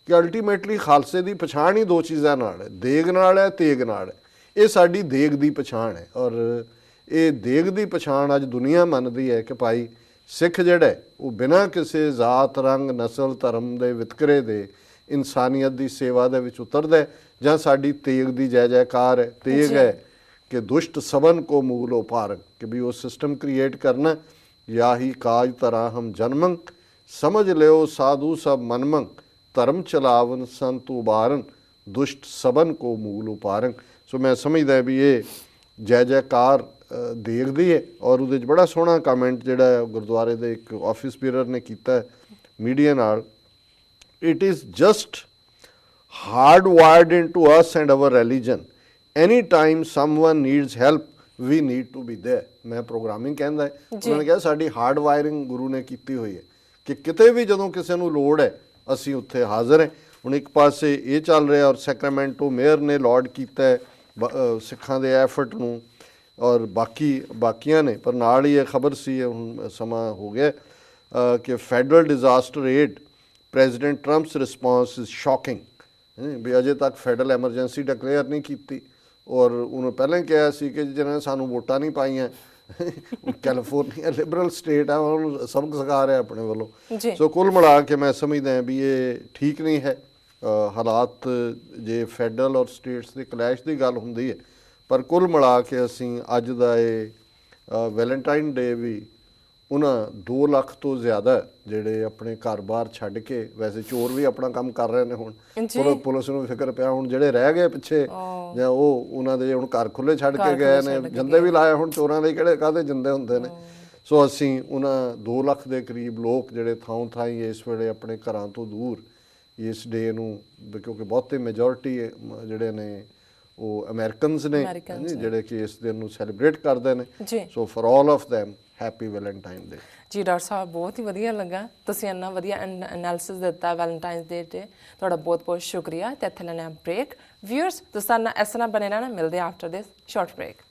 ਕਿ ਅਲਟੀਮੇਟਲੀ ਖਾਲਸੇ ਦੀ ਪਛਾਣ ਹੀ ਦੋ ਚੀਜ਼ਾਂ ਨਾਲ ਹੈ, ਦੇਗ ਨਾਲ ਹੈ, ਤੇਗ ਨਾਲ ਹੈ। ਇਹ ਸਾਡੀ ਦੇਗ ਦੀ ਪਛਾਣ ਹੈ, ਔਰ ਇਹ ਦੇਗ ਦੀ ਪਛਾਣ ਅੱਜ ਦੁਨੀਆ ਮੰਨਦੀ ਹੈ ਕਿ ਭਾਈ ਸਿੱਖ ਜਿਹੜਾ ਉਹ ਬਿਨਾਂ ਕਿਸੇ ਜ਼ਾਤ, ਰੰਗ, ਨਸਲ, ਧਰਮ ਦੇ ਵਿਤਕਰੇ ਦੇ ਇਨਸਾਨੀਅਤ ਦੀ ਸੇਵਾ ਦੇ ਵਿੱਚ ਉਤਰਦਾ। ਜਾਂ ਸਾਡੀ ਤੇਗ ਦੀ ਜੈ ਜੈਕਾਰ ਹੈ, ਤੇਗ ਹੈ ਕਿ ਦੁਸ਼ਟ ਸਬਨ ਕੋ ਮੂਲ ਉਪਾਰਕ, ਕਿ ਵੀ ਉਹ ਸਿਸਟਮ ਕ੍ਰੀਏਟ ਕਰਨਾ। ਯਾਹੀ ਕਾਜ ਤਰਾ ਹਮ ਜਨਮੰ ਸਮਝ ਲਿਓ ਸਾਧੂ ਸਭ ਮਨਮੰ ਧਰਮ ਚਲਾਵਨ ਸੰਤ ਉਬਾਰਨ ਦੁਸ਼ਟ ਸਬਨ ਕੋ ਮੂਲ ਉਪਾਰੰ। ਸੋ ਮੈਂ ਸਮਝਦਾ ਵੀ ਇਹ ਜੈ ਜੈਕਾਰ ਦੇਖਦੀ ਹੈ। ਔਰ ਉਹਦੇ 'ਚ ਬੜਾ ਸੋਹਣਾ ਕਮੈਂਟ ਜਿਹੜਾ ਗੁਰਦੁਆਰੇ ਦੇ ਇੱਕ ਆਫਿਸ ਬੀਅਰਰ ਨੇ ਕੀਤਾ ਮੀਡੀਆ ਨਾਲ, it is just hardwired into us and our religion. Anytime someone needs help, we need to be there. ਮੈਂ ਪ੍ਰੋਗਰਾਮਿੰਗ ਕਹਿੰਦਾ ਹੈ, ਉਹਨਾਂ ਨੇ ਕਿਹਾ ਸਾਡੀ ਹਾਰਡ ਵਾਇਰਿੰਗ ਗੁਰੂ ਨੇ ਕੀਤੀ ਹੋਈ ਹੈ ਕਿ ਕਿਤੇ ਵੀ ਜਦੋਂ ਕਿਸੇ ਨੂੰ ਲੋੜ ਹੈ ਅਸੀਂ ਉੱਥੇ ਹਾਜ਼ਰ ਹਾਂ। ਹੁਣ ਇੱਕ ਪਾਸੇ ਇਹ ਚੱਲ ਰਿਹਾ ਔਰ ਸੈਕਰਾਮੈਂਟੋ ਮੇਅਰ ਨੇ ਲਾਡ ਕੀਤਾ ਹੈ ਸਿੱਖਾਂ ਦੇ ਐਫਰਟ ਨੂੰ, ਔਰ ਬਾਕੀਆਂ ਨੇ, ਪਰ ਨਾਲ ਹੀ ਇਹ ਖਬਰ ਸੀ, ਹੁਣ ਸਮਾਂ ਹੋ ਗਿਆ ਕਿ federal disaster aid president Trump's response is shocking. ਵੀ ਅਜੇ ਤੱਕ ਫੈਡਰਲ ਐਮਰਜੈਂਸੀ ਡਿਕਲੇਅਰ ਨਹੀਂ ਕੀਤੀ, ਔਰ ਉਹਨੂੰ ਪਹਿਲਾਂ ਕਿਹਾ ਸੀ ਕਿ ਜਿਹਨਾਂ ਨੇ ਸਾਨੂੰ ਵੋਟਾਂ ਨਹੀਂ ਪਾਈਆਂ, ਕੈਲੀਫੋਰਨੀਆ ਲਿਬਰਲ ਸਟੇਟ ਆ, ਉਹਨੂੰ ਸਬਕ ਸਿਖਾ ਰਿਹਾ ਆਪਣੇ ਵੱਲੋਂ। ਸੋ ਕੁੱਲ ਮਿਲਾ ਕੇ ਮੈਂ ਸਮਝਦਾ ਵੀ ਇਹ ਠੀਕ ਨਹੀਂ ਹੈ ਹਾਲਾਤ, ਜੇ ਫੈਡਰਲ ਔਰ ਸਟੇਟਸ ਦੇ ਕਲੈਸ਼ ਦੀ ਗੱਲ ਹੁੰਦੀ ਹੈ। ਪਰ ਕੁੱਲ ਮਿਲਾ ਕੇ ਅਸੀਂ ਅੱਜ ਦਾ ਇਹ ਵੈਲੈਂਟਾਈਨ ਡੇ ਵੀ ਉਹਨਾਂ 2 ਲੱਖ ਤੋਂ ਜ਼ਿਆਦਾ ਜਿਹੜੇ ਆਪਣੇ ਘਰ-ਬਾਰ ਛੱਡ ਕੇ, ਵੈਸੇ ਚੋਰ ਵੀ ਆਪਣਾ ਕੰਮ ਕਰ ਰਹੇ ਨੇ ਹੁਣ, ਪੁਲਿਸ ਨੂੰ ਫਿਕਰ ਪਿਆ ਹੁਣ ਜਿਹੜੇ ਰਹਿ ਗਏ ਪਿੱਛੇ ਜਾਂ ਉਹ ਉਹਨਾਂ ਦੇ ਹੁਣ ਘਰ ਖੁੱਲ੍ਹੇ ਛੱਡ ਕੇ ਗਏ ਨੇ, ਜੰਦੇ ਵੀ ਲਾਏ ਹੁਣ ਚੋਰਾਂ ਦੇ ਕਿਹੜੇ ਕਾਹਦੇ ਜੰਦੇ ਹੁੰਦੇ ਨੇ। ਸੋ ਅਸੀਂ ਉਹਨਾਂ 2 ਲੱਖ ਦੇ ਕਰੀਬ ਲੋਕ ਜਿਹੜੇ ਥਾਈਂ ਇਸ ਵੇਲੇ ਆਪਣੇ ਘਰਾਂ ਤੋਂ ਦੂਰ ਇਸ ਡੇ ਨੂੰ, ਕਿਉਂਕਿ ਬਹੁਤੇ ਮੈਜੋਰਿਟੀ ਜਿਹੜੇ ਨੇ ਉਹ ਅਮਰੀਕਨਸ ਨੇ ਜਿਹੜੇ ਕਿ ਇਸ ਦਿਨ ਨੂੰ ਸੈਲੀਬ੍ਰੇਟ ਕਰਦੇ ਨੇ। So for all of them happy Valentine day. ਜੀ ਡਾਕਟਰ ਸਾਹਿਬ, ਬਹੁਤ ਹੀ ਵਧੀਆ ਲੱਗਾ, ਤੁਸੀਂ ਇੰਨਾ ਵਧੀਆ ਐਨਾਲਿਸਿਸ ਦਿੱਤਾ ਵੈਲੈਂਟਾਈਨਸ ਡੇ 'ਤੇ, ਤੁਹਾਡਾ ਬਹੁਤ ਬਹੁਤ ਸ਼ੁਕਰੀਆ। ਅਤੇ ਇੱਥੇ ਲੈਣਾ ਬ੍ਰੇਕ। ਵਿਊਅਰਸ ਤੁਸੀਂ ਇਸ ਤਰ੍ਹਾਂ ਬਣੇ ਰਹਿਣਾ, ਮਿਲਦੇ ਆਫਟਰ ਦਿਸ ਸ਼ਾਰਟ ਬ੍ਰੇਕ।